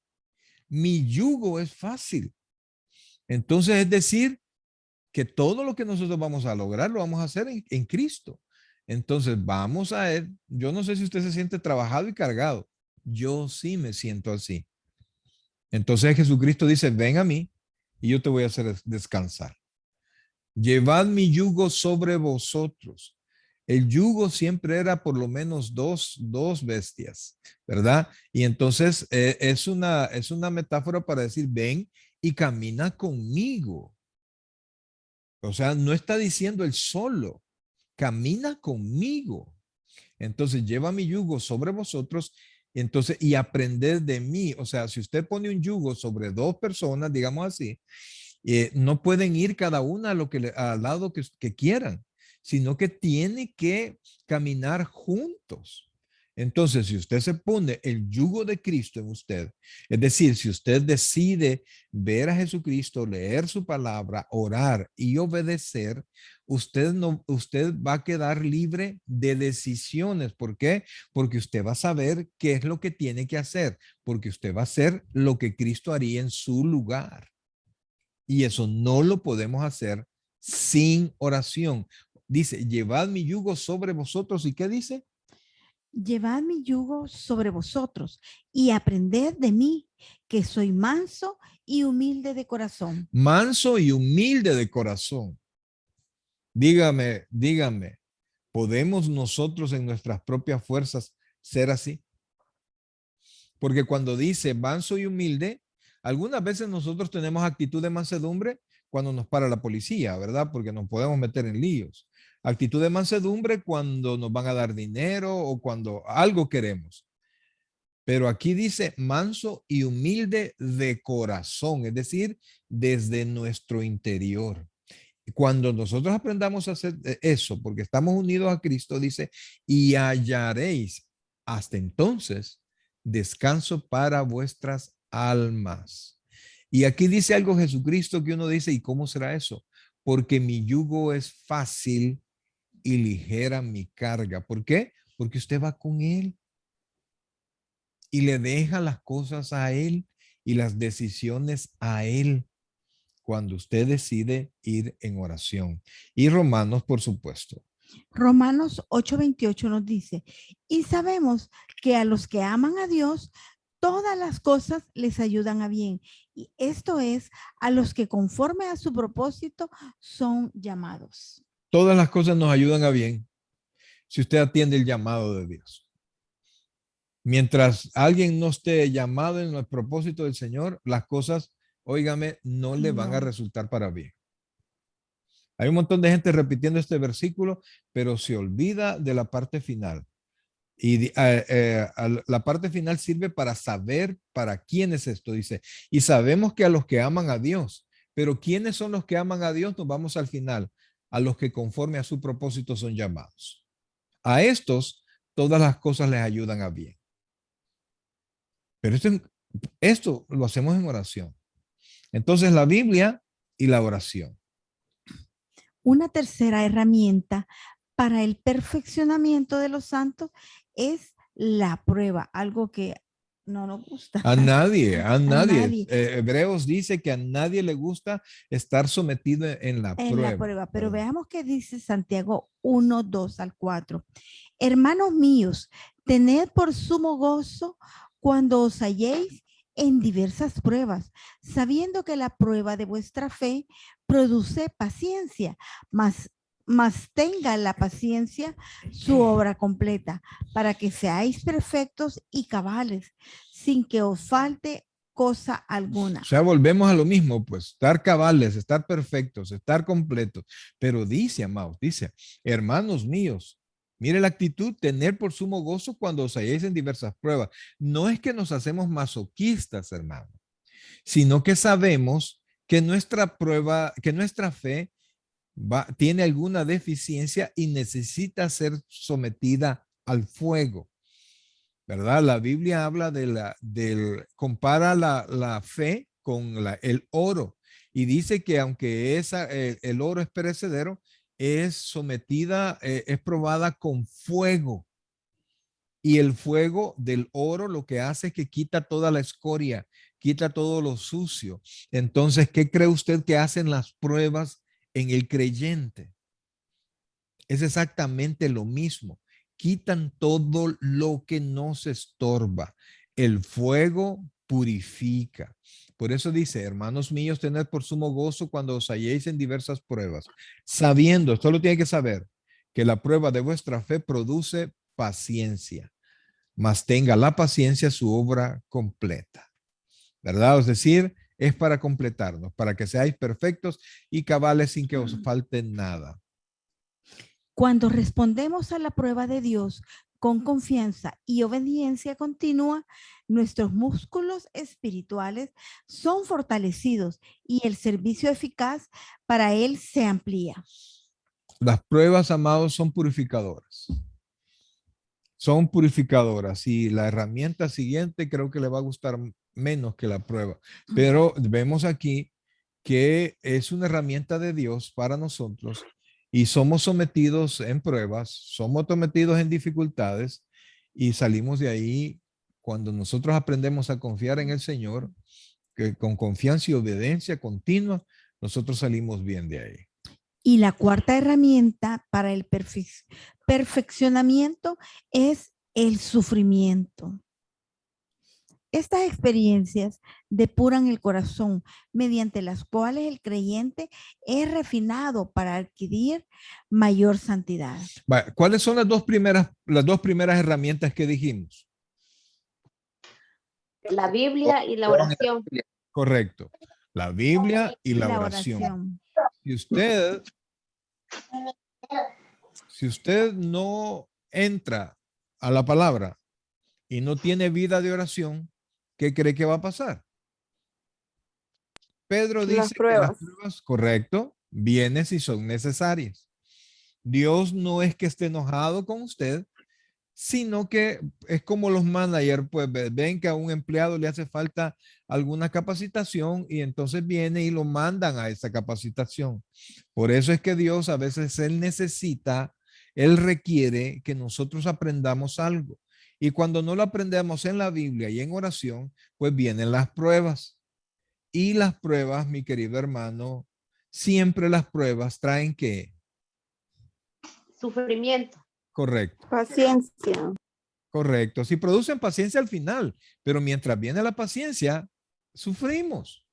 mi yugo es fácil. Entonces, es decir, que todo lo que nosotros vamos a lograr lo vamos a hacer en Cristo. Entonces vamos a Él. Yo no sé si usted se siente trabajado y cargado. Yo sí me siento así. Entonces Jesucristo dice, ven a mí y yo te voy a hacer descansar. Llevad mi yugo sobre vosotros. El yugo siempre era por lo menos dos bestias, ¿verdad? Y entonces es una metáfora para decir, ven y camina conmigo. O sea, no está diciendo él solo, camina conmigo. Entonces lleva mi yugo sobre vosotros, entonces, y aprended de mí. O sea, si usted pone un yugo sobre 2 personas, digamos así, no pueden ir cada una al lado que quieran, sino que tiene que caminar juntos. Entonces, si usted se pone el yugo de Cristo en usted, es decir, si usted decide ver a Jesucristo, leer su palabra, orar y obedecer, usted va a quedar libre de decisiones. ¿Por qué? Porque usted va a saber qué es lo que tiene que hacer, porque usted va a hacer lo que Cristo haría en su lugar. Y eso no lo podemos hacer sin oración. Dice, llevad mi yugo sobre vosotros. ¿Y qué dice? Llevad mi yugo sobre vosotros y aprended de mí, que soy manso y humilde de corazón. Manso y humilde de corazón. Dígame, ¿podemos nosotros en nuestras propias fuerzas ser así? Porque cuando dice manso y humilde, algunas veces nosotros tenemos actitud de mansedumbre cuando nos para la policía, ¿verdad? Porque nos podemos meter en líos. Actitud de mansedumbre cuando nos van a dar dinero o cuando algo queremos. Pero aquí dice manso y humilde de corazón, es decir, desde nuestro interior. Cuando nosotros aprendamos a hacer eso, porque estamos unidos a Cristo, dice, y hallaréis hasta entonces descanso para vuestras almas. Y aquí dice algo Jesucristo que uno dice, ¿y cómo será eso? Porque mi yugo es fácil y ligera mi carga. ¿Por qué? Porque usted va con Él y le deja las cosas a Él y las decisiones a Él cuando usted decide ir en oración. Y Romanos, por supuesto. Romanos 8:28 nos dice, y sabemos que a los que aman a Dios, todas las cosas les ayudan a bien. Y esto es a los que conforme a su propósito son llamados. Todas las cosas nos ayudan a bien si usted atiende el llamado de Dios. Mientras alguien no esté llamado en el propósito del Señor, las cosas, óigame, no le van a resultar para bien. Hay un montón de gente repitiendo este versículo, pero se olvida de la parte final. Y la parte final sirve para saber para quién es esto, dice. Y sabemos que a los que aman a Dios, pero ¿quiénes son los que aman a Dios? Nos vamos al final. A los que conforme a su propósito son llamados. A estos, todas las cosas les ayudan a bien. Pero esto lo hacemos en oración. Entonces, la Biblia y la oración. Una tercera herramienta para el perfeccionamiento de los santos es la prueba, algo que no nos gusta. A nadie. nadie. Hebreos dice que a nadie le gusta estar sometido en la prueba. Pero veamos qué dice Santiago 1, 2 al 4. Hermanos míos, tened por sumo gozo cuando os halléis en diversas pruebas, sabiendo que la prueba de vuestra fe produce paciencia, mas tenga la paciencia su obra completa, para que seáis perfectos y cabales, sin que os falte cosa alguna. O sea, volvemos a lo mismo, pues, estar cabales, estar perfectos, estar completos. Pero dice, amados, dice, hermanos míos, mire la actitud, tener por sumo gozo cuando os halléis en diversas pruebas. No es que nos hacemos masoquistas, hermano, sino que sabemos que nuestra prueba, que nuestra fe tiene alguna deficiencia y necesita ser sometida al fuego. ¿Verdad? La Biblia habla compara la fe con el oro y dice que aunque el oro es perecedero, es sometida, es probada con fuego. Y el fuego del oro lo que hace es que quita toda la escoria, quita todo lo sucio. Entonces, ¿qué cree usted que hacen las pruebas en el creyente? Es exactamente lo mismo. Quitan todo lo que nos estorba. El fuego purifica. Por eso dice, hermanos míos, tened por sumo gozo cuando os halléis en diversas pruebas, sabiendo, esto lo tiene que saber, que la prueba de vuestra fe produce paciencia, mas tenga la paciencia su obra completa. ¿Verdad? Es decir, es para completarnos, para que seáis perfectos y cabales sin que os falte nada. Cuando respondemos a la prueba de Dios con confianza y obediencia continua, nuestros músculos espirituales son fortalecidos y el servicio eficaz para Él se amplía. Las pruebas, amados, son purificadoras. Son purificadoras y la herramienta siguiente creo que le va a gustar menos que la prueba. Pero vemos aquí que es una herramienta de Dios para nosotros y somos sometidos en pruebas, somos sometidos en dificultades y salimos de ahí cuando nosotros aprendemos a confiar en el Señor, que con confianza y obediencia continua, nosotros salimos bien de ahí. Y la cuarta herramienta para el perfeccionamiento es el sufrimiento. Estas experiencias depuran el corazón, mediante las cuales el creyente es refinado para adquirir mayor santidad. ¿Cuáles son las dos primeras herramientas que dijimos? La Biblia y la oración. Correcto. La Biblia y la oración. Si usted no entra a la palabra y no tiene vida de oración, ¿qué cree que va a pasar? Pedro dice que las pruebas, correcto, vienen si son necesarias. Dios no es que esté enojado con usted, sino que es como los managers, pues ven que a un empleado le hace falta alguna capacitación y entonces viene y lo mandan a esa capacitación. Por eso es que Dios a veces Él necesita, Él requiere que nosotros aprendamos algo. Y cuando no lo aprendemos en la Biblia y en oración, pues vienen las pruebas. Y las pruebas, mi querido hermano, siempre las pruebas traen ¿qué? Sufrimiento. Correcto. Paciencia. Correcto. Sí producen paciencia al final, pero mientras viene la paciencia, sufrimos.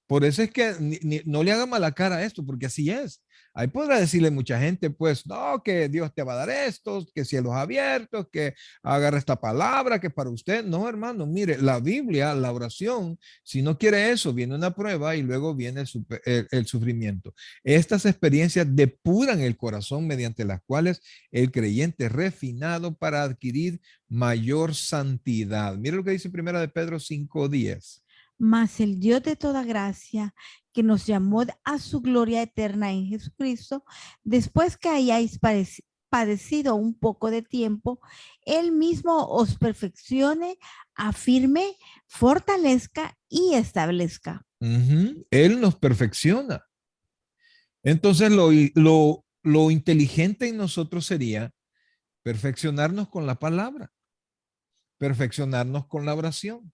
Por eso es que no le haga mala cara a esto, porque así es. Ahí podrá decirle mucha gente, pues, no, que Dios te va a dar esto, que cielos abiertos, que agarra esta palabra, que para usted. No, hermano, mire, la Biblia, la oración, si no quiere eso, viene una prueba y luego viene el sufrimiento. Estas experiencias depuran el corazón mediante las cuales el creyente es refinado para adquirir mayor santidad. Mire lo que dice Primera de Pedro 5:10. Mas el Dios de toda gracia, que nos llamó a su gloria eterna en Jesucristo, después que hayáis padecido un poco de tiempo, Él mismo os perfeccione, afirme, fortalezca y establezca. Él nos perfecciona. Entonces lo inteligente en nosotros sería perfeccionarnos con la palabra, perfeccionarnos con la oración.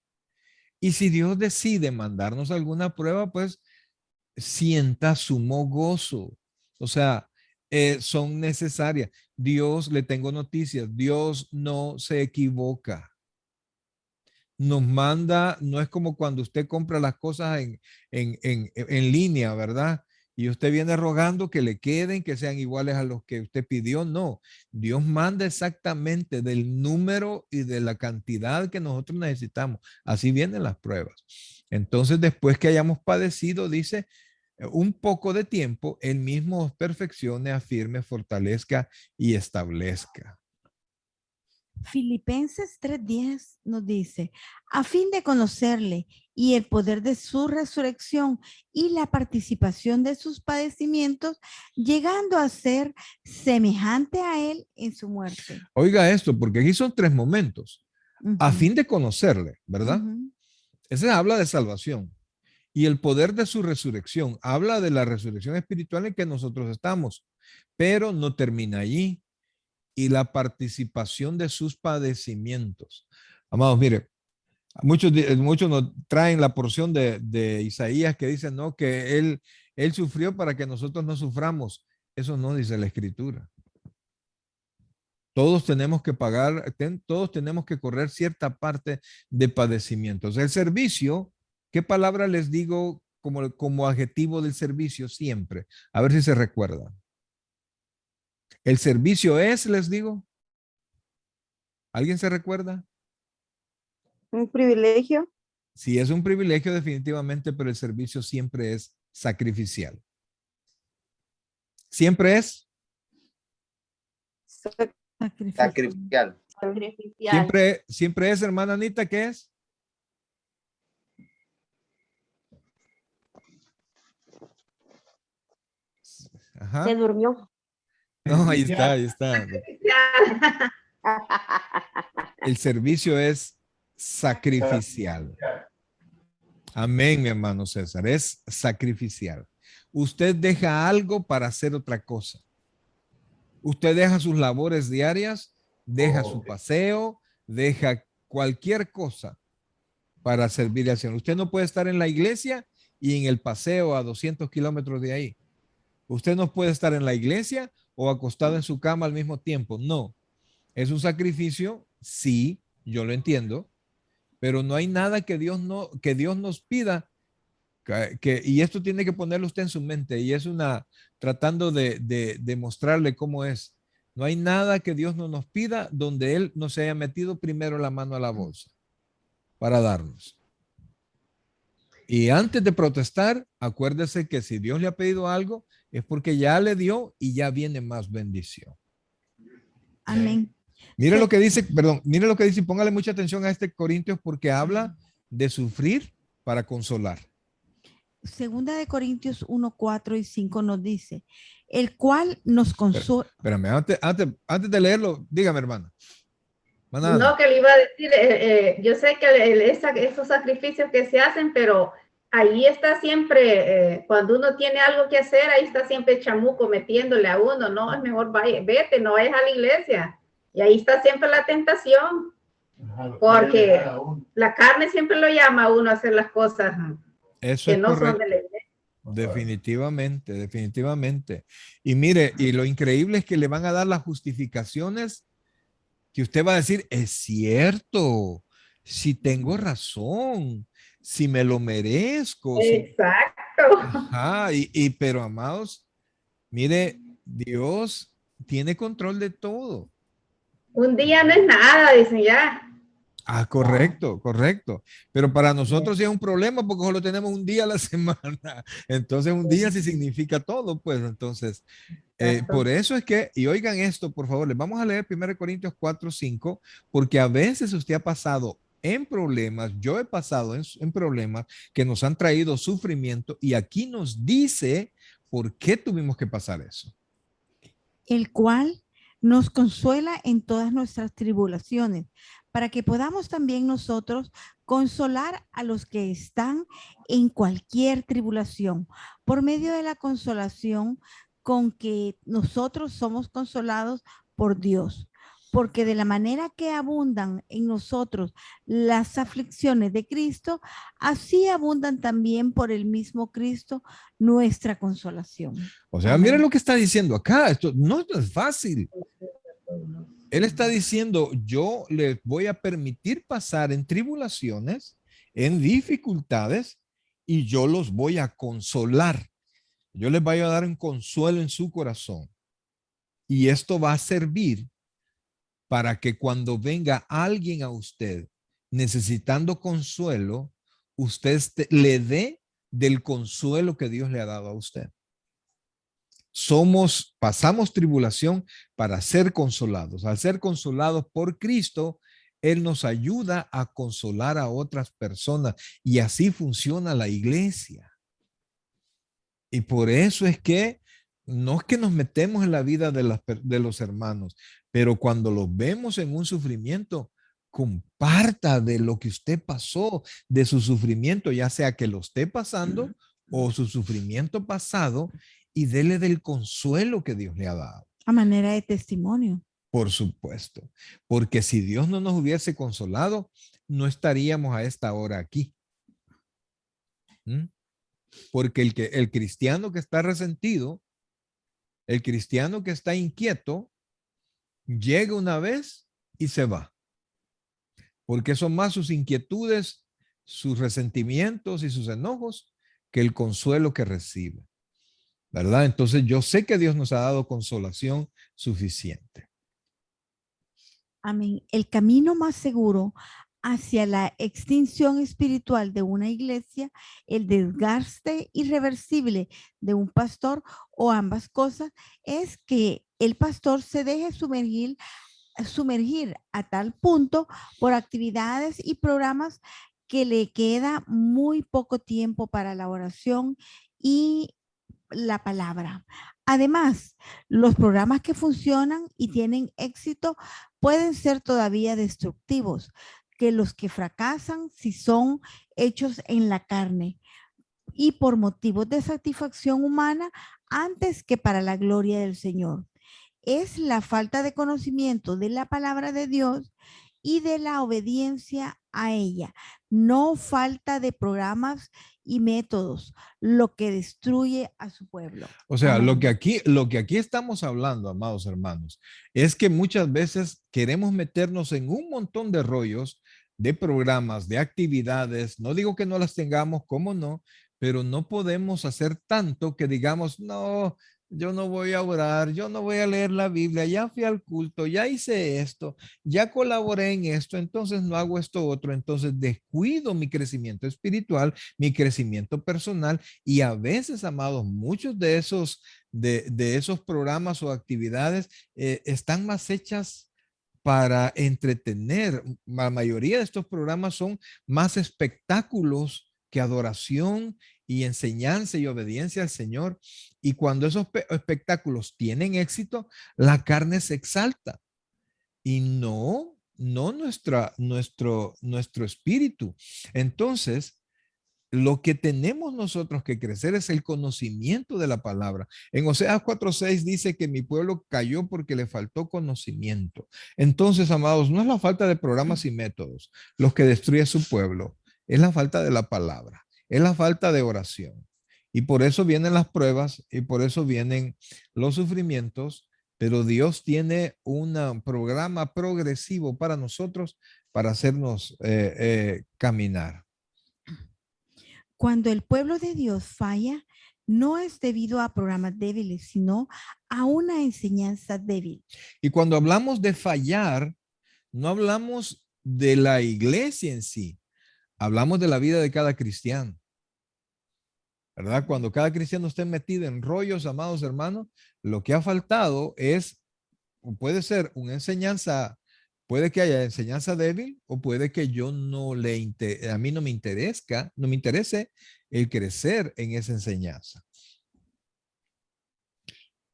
Y si Dios decide mandarnos alguna prueba, pues sienta sumo gozo. O sea, son necesarias. Dios, le tengo noticias, Dios no se equivoca. Nos manda, no es como cuando usted compra las cosas en línea, ¿verdad? Y usted viene rogando que le queden, que sean iguales a los que usted pidió. No, Dios manda exactamente del número y de la cantidad que nosotros necesitamos. Así vienen las pruebas. Entonces, después que hayamos padecido, dice, un poco de tiempo, Él mismo os perfeccione, afirme, fortalezca y establezca. Filipenses 3:10 nos dice, a fin de conocerle y el poder de su resurrección y la participación de sus padecimientos, llegando a ser semejante a él en su muerte. Oiga esto, porque aquí son tres momentos. A fin de conocerle, ¿verdad? Ese habla de salvación. Y el poder de su resurrección habla de la resurrección espiritual en que nosotros estamos, pero no termina allí. Y la participación de sus padecimientos. Amados, mire, muchos nos traen la porción de Isaías que dice, no, que él sufrió para que nosotros no suframos. Eso no dice la Escritura. Todos tenemos que pagar, todos tenemos que correr cierta parte de padecimientos. El servicio, ¿qué palabra les digo como adjetivo del servicio siempre? A ver si se recuerdan. El servicio es, les digo. ¿Alguien se recuerda? Un privilegio. Sí, es un privilegio definitivamente, pero el servicio siempre es sacrificial. Siempre es sacrificial. Siempre es, hermana Anita, ¿qué es? Ajá. Se durmió. No, ahí está, ahí está. El servicio es sacrificial. Amén, mi hermano César, es sacrificial. Usted deja algo para hacer otra cosa. Usted deja sus labores diarias, deja su paseo, deja cualquier cosa para servir al Señor. Usted no puede estar en la iglesia y en el paseo a 200 kilómetros de ahí. Usted no puede estar en la iglesia o acostado en su cama al mismo tiempo. No. Es un sacrificio, sí, yo lo entiendo, pero no hay nada que Dios nos pida y esto tiene que ponerlo usted en su mente y es tratando de mostrarle cómo es. No hay nada que Dios no nos pida donde Él no se haya metido primero la mano a la bolsa para darnos. Y antes de protestar, acuérdese que si Dios le ha pedido algo, es porque ya le dio y ya viene más bendición. Amén. Mire Sí. lo que dice, perdón, mire lo que dice y póngale mucha atención a este Corintios porque habla de sufrir para consolar. Segunda de Corintios 1, 4 y 5 nos dice, el cual nos consuela. Espérame, antes de leerlo, dígame, hermana. No, que le iba a decir, yo sé que esos sacrificios que se hacen, pero ahí está siempre, cuando uno tiene algo que hacer, ahí está siempre el chamuco metiéndole a uno, no, es mejor vete, no es a la iglesia. Y ahí está siempre la tentación, porque la carne siempre lo llama a uno a hacer las cosas Eso que es no correcto. son de la iglesia. Definitivamente, definitivamente. Y mire, y lo increíble es que le van a dar las justificaciones que usted va a decir, es cierto, si tengo razón, si me lo merezco. Exacto. Ajá, pero amados, mire, Dios tiene control de todo. Un día no es nada, dicen ya. Ah, correcto, correcto. Pero para nosotros sí es un problema porque solo tenemos un día a la semana. Entonces, un día sí significa todo, pues. Entonces, por eso es que, y oigan esto, por favor, les vamos a leer 1 Corintios 4, 5, porque a veces usted ha pasado en problemas, yo he pasado en problemas que nos han traído sufrimiento y aquí nos dice por qué tuvimos que pasar eso. El cual nos consuela en todas nuestras tribulaciones, para que podamos también nosotros consolar a los que están en cualquier tribulación, por medio de la consolación con que nosotros somos consolados por Dios. Porque de la manera que abundan en nosotros las aflicciones de Cristo, así abundan también por el mismo Cristo nuestra consolación. O sea, Amén. miren lo que está diciendo acá. Esto no es fácil. Él está diciendo, yo les voy a permitir pasar en tribulaciones, en dificultades, y yo los voy a consolar. Yo les voy a dar un consuelo en su corazón. Y esto va a servir para que cuando venga alguien a usted necesitando consuelo, usted le dé del consuelo que Dios le ha dado a usted. Pasamos tribulación para ser consolados. Al ser consolados por Cristo, Él nos ayuda a consolar a otras personas y así funciona la iglesia. Y por eso es que no es que nos metemos en la vida de los hermanos, pero cuando los vemos en un sufrimiento, comparta de lo que usted pasó, de su sufrimiento, ya sea que lo esté pasando o su sufrimiento pasado, y dele del consuelo que Dios le ha dado. A manera de testimonio. Por supuesto, porque si Dios no nos hubiese consolado, no estaríamos a esta hora aquí. Porque el cristiano que está resentido, el cristiano que está inquieto, llega una vez y se va. Porque son más sus inquietudes, sus resentimientos y sus enojos que el consuelo que recibe. ¿Verdad? Entonces yo sé que Dios nos ha dado consolación suficiente. Amén. El camino más seguro hacia la extinción espiritual de una iglesia, el desgaste irreversible de un pastor o ambas cosas, es que el pastor se deje sumergir a tal punto por actividades y programas que le queda muy poco tiempo para la oración y la palabra. Además, los programas que funcionan y tienen éxito pueden ser todavía destructivos que los que fracasan si son hechos en la carne y por motivos de satisfacción humana antes que para la gloria del Señor. Es la falta de conocimiento de la palabra de Dios y de la obediencia a ella. No falta de programas y métodos, lo que destruye a su pueblo. O sea, Amén. lo que aquí estamos hablando, amados hermanos, es que muchas veces queremos meternos en un montón de rollos, de programas, de actividades. No digo que no las tengamos, cómo no, pero no podemos hacer tanto que digamos, no, yo no voy a orar, yo no voy a leer la Biblia, ya fui al culto, ya hice esto, ya colaboré en esto, entonces no hago esto otro, entonces descuido mi crecimiento espiritual, mi crecimiento personal. Y a veces, amados, muchos de esos programas o actividades están más hechas para entretener. La mayoría de estos programas son más espectáculos que adoración y enseñanza y obediencia al Señor. Y cuando esos espectáculos tienen éxito, la carne se exalta y no nuestro espíritu. Entonces, lo que tenemos nosotros que crecer es el conocimiento de la palabra. En Oseas 4:6 dice que mi pueblo cayó porque le faltó conocimiento. Entonces, amados, no es la falta de programas y métodos los que destruye su pueblo, es la falta de la palabra, es la falta de oración. Y por eso vienen las pruebas y por eso vienen los sufrimientos, pero Dios tiene un programa progresivo para nosotros para hacernos caminar. Cuando el pueblo de Dios falla, no es debido a programas débiles, sino a una enseñanza débil. Y cuando hablamos de fallar, no hablamos de la iglesia en sí, hablamos de la vida de cada cristiano. ¿Verdad? Cuando cada cristiano esté metido en rollos, amados hermanos, lo que ha faltado es, o puede ser una enseñanza, puede que haya enseñanza débil, o puede que yo a mí no me interese el crecer en esa enseñanza.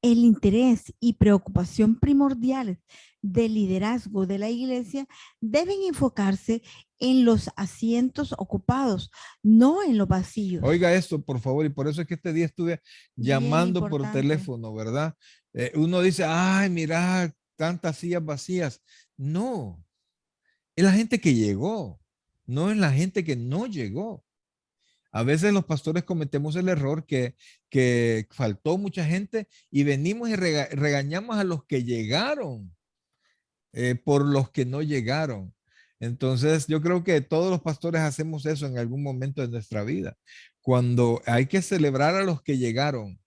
El interés y preocupación primordiales del liderazgo de la iglesia deben enfocarse en los asientos ocupados, no en los vacíos. Oiga esto, por favor, y por eso es que este día estuve llamando por teléfono, ¿verdad? Uno dice, ay, mira, tantas sillas vacías. No, es la gente que llegó, no es la gente que no llegó. A veces los pastores cometemos el error que faltó mucha gente y venimos y regañamos a los que llegaron por los que no llegaron. Entonces, yo creo que todos los pastores hacemos eso en algún momento de nuestra vida. Cuando hay que celebrar a los que llegaron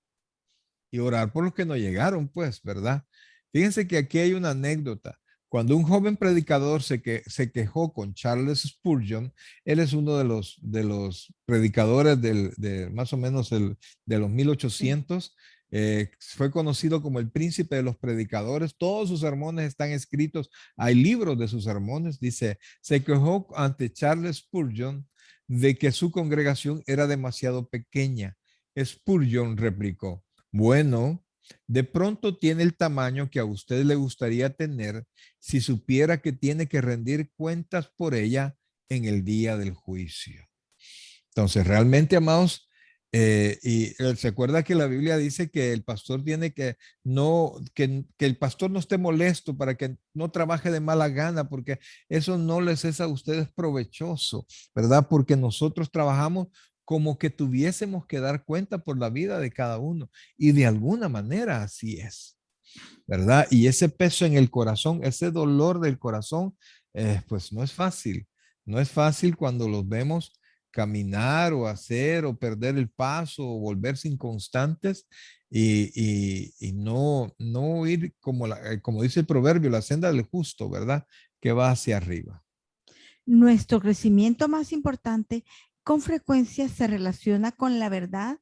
y orar por los que no llegaron, pues, ¿verdad? Fíjense que aquí hay una anécdota. Cuando un joven predicador se quejó con Charles Spurgeon, él es uno de los predicadores de más o menos de los 1800, fue conocido como el príncipe de los predicadores. Todos sus sermones están escritos, hay libros de sus sermones. Dice, se quejó ante Charles Spurgeon de que su congregación era demasiado pequeña. Spurgeon replicó, bueno, de pronto tiene el tamaño que a usted le gustaría tener si supiera que tiene que rendir cuentas por ella en el día del juicio. Entonces, realmente, amados, se acuerda que la Biblia dice que el pastor tiene que el pastor no esté molesto para que no trabaje de mala gana, porque eso no les es a ustedes provechoso, ¿verdad? Porque nosotros trabajamos como que tuviésemos que dar cuenta por la vida de cada uno. Y de alguna manera así es, ¿verdad? Y ese peso en el corazón, ese dolor del corazón, pues no es fácil. No es fácil cuando los vemos caminar o hacer o perder el paso o volverse inconstantes y no ir como dice el proverbio, la senda del justo, ¿verdad? Que va hacia arriba. Nuestro crecimiento más importante con frecuencia se relaciona con la verdad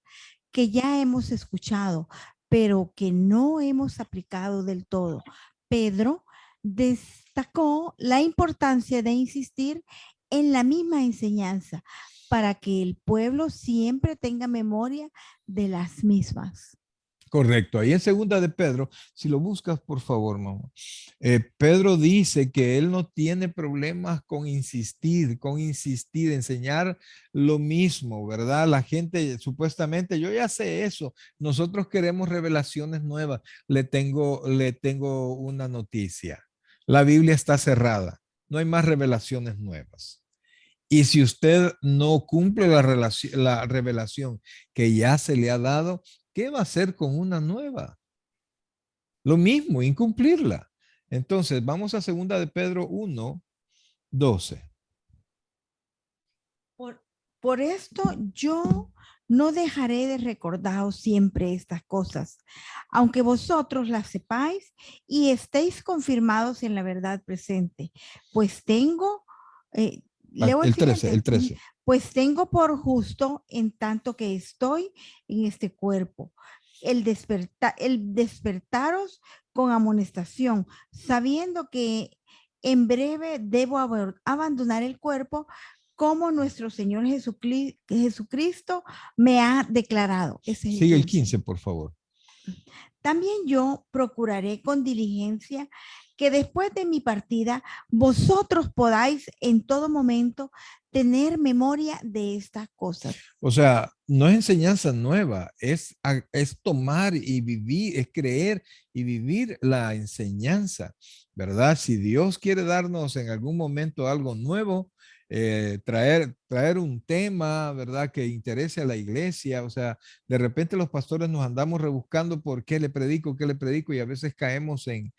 que ya hemos escuchado, pero que no hemos aplicado del todo. Pedro destacó la importancia de insistir en la misma enseñanza para que el pueblo siempre tenga memoria de las mismas. Correcto. Ahí en segunda de Pedro, si lo buscas, por favor, mamá. Pedro dice que él no tiene problemas con insistir, enseñar lo mismo, ¿verdad? La gente supuestamente, yo ya sé eso, nosotros queremos revelaciones nuevas. Le tengo una noticia. La Biblia está cerrada. no hay más revelaciones nuevas. Y si usted no cumple la revelación que ya se le ha dado, ¿qué va a hacer con una nueva? Lo mismo, incumplirla. Entonces, vamos a 2 de Pedro 1:12. Por esto yo no dejaré de recordaros siempre estas cosas, aunque vosotros las sepáis y estéis confirmados en la verdad presente, pues tengo, leo El siguiente. 13, el 13. Pues tengo por justo, en tanto que estoy en este cuerpo, el despertaros con amonestación, sabiendo que en breve debo abandonar el cuerpo, como nuestro Señor Jesucristo me ha declarado. Ese es Sigue el 15, por favor. También yo procuraré con diligencia que después de mi partida vosotros podáis en todo momento tener memoria de estas cosas. O sea, no es enseñanza nueva, es tomar y vivir, es creer y vivir la enseñanza, ¿verdad? Si Dios quiere darnos en algún momento algo nuevo, traer un tema, ¿verdad? Que interese a la iglesia, o sea, de repente los pastores nos andamos rebuscando por qué le predico, y a veces caemos en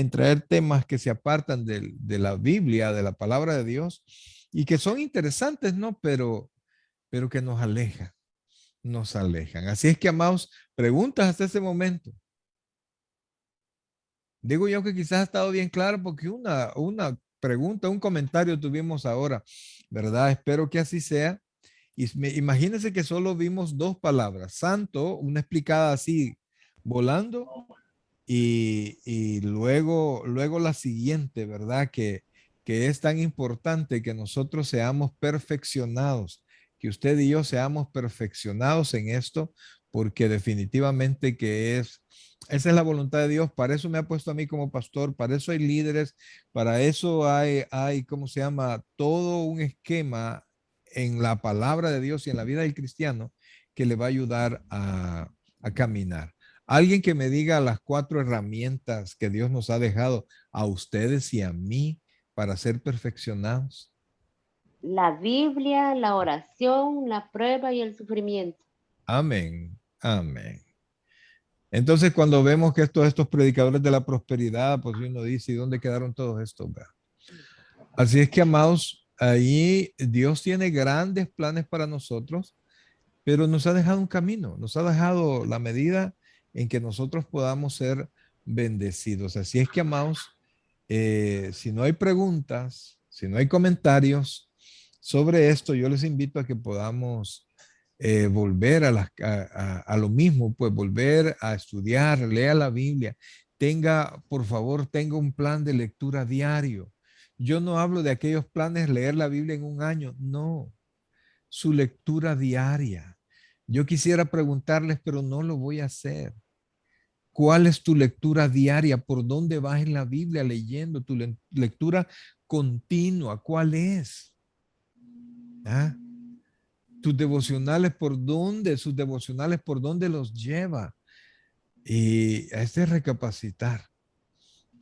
traer temas que se apartan de la Biblia, de la palabra de Dios, y que son interesantes, ¿no? Pero que nos alejan. Así es que, amados, preguntas hasta ese momento. Digo yo que quizás ha estado bien claro porque una pregunta, un comentario tuvimos ahora, ¿verdad? Espero que así sea. Y imagínense que solo vimos 2 palabras, santo, una explicada así, volando, y luego la siguiente, ¿verdad? Que es tan importante que nosotros seamos perfeccionados, que usted y yo seamos perfeccionados en esto, porque definitivamente esa es la voluntad de Dios. Para eso me ha puesto a mí como pastor, para eso hay líderes, para eso hay, ¿cómo se llama? Todo un esquema en la palabra de Dios y en la vida del cristiano que le va a ayudar a caminar. Alguien que me diga las 4 herramientas que Dios nos ha dejado a ustedes y a mí para ser perfeccionados. La Biblia, la oración, la prueba y el sufrimiento. Amén. Amén. Entonces, cuando vemos que estos predicadores de la prosperidad, pues uno dice, ¿y dónde quedaron todos estos? Así es que, amados, ahí Dios tiene grandes planes para nosotros, pero nos ha dejado un camino, nos ha dejado la medida en que nosotros podamos ser bendecidos. Así es que, amados, si no hay preguntas, si no hay comentarios sobre esto, yo les invito a que podamos volver a lo mismo, pues volver a estudiar, lea la Biblia, por favor, tenga un plan de lectura diario. Yo no hablo de aquellos planes, leer la Biblia en un año, no, su lectura diaria. Yo quisiera preguntarles, pero no lo voy a hacer. ¿Cuál es tu lectura diaria? ¿Por dónde vas en la Biblia leyendo? ¿Tu lectura continua? ¿Cuál es? ¿Ah? ¿Tus devocionales por dónde? ¿Sus devocionales por dónde los lleva? Y a recapacitar,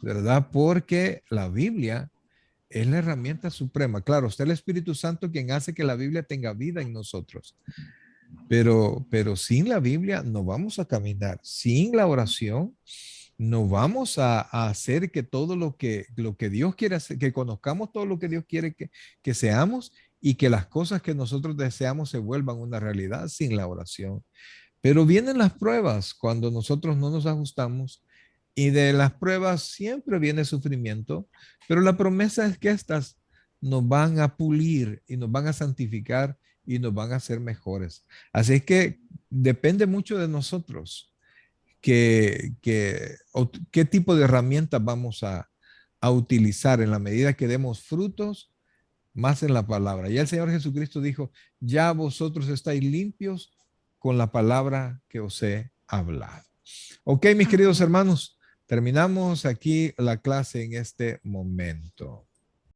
¿verdad? Porque la Biblia es la herramienta suprema. Claro, está el Espíritu Santo quien hace que la Biblia tenga vida en nosotros. Pero sin la Biblia no vamos a caminar. Sin la oración no vamos a hacer que todo lo que Dios quiere hacer, que conozcamos todo lo que Dios quiere que seamos y que las cosas que nosotros deseamos se vuelvan una realidad sin la oración. Pero vienen las pruebas cuando nosotros no nos ajustamos y de las pruebas siempre viene sufrimiento, pero la promesa es que estas nos van a pulir y nos van a santificar y nos van a hacer mejores. Así es que depende mucho de nosotros qué tipo de herramientas vamos a utilizar en la medida que demos frutos más en la palabra. Ya el Señor Jesucristo dijo, ya vosotros estáis limpios con la palabra que os he hablado. Ok, mis queridos hermanos, terminamos aquí la clase en este momento.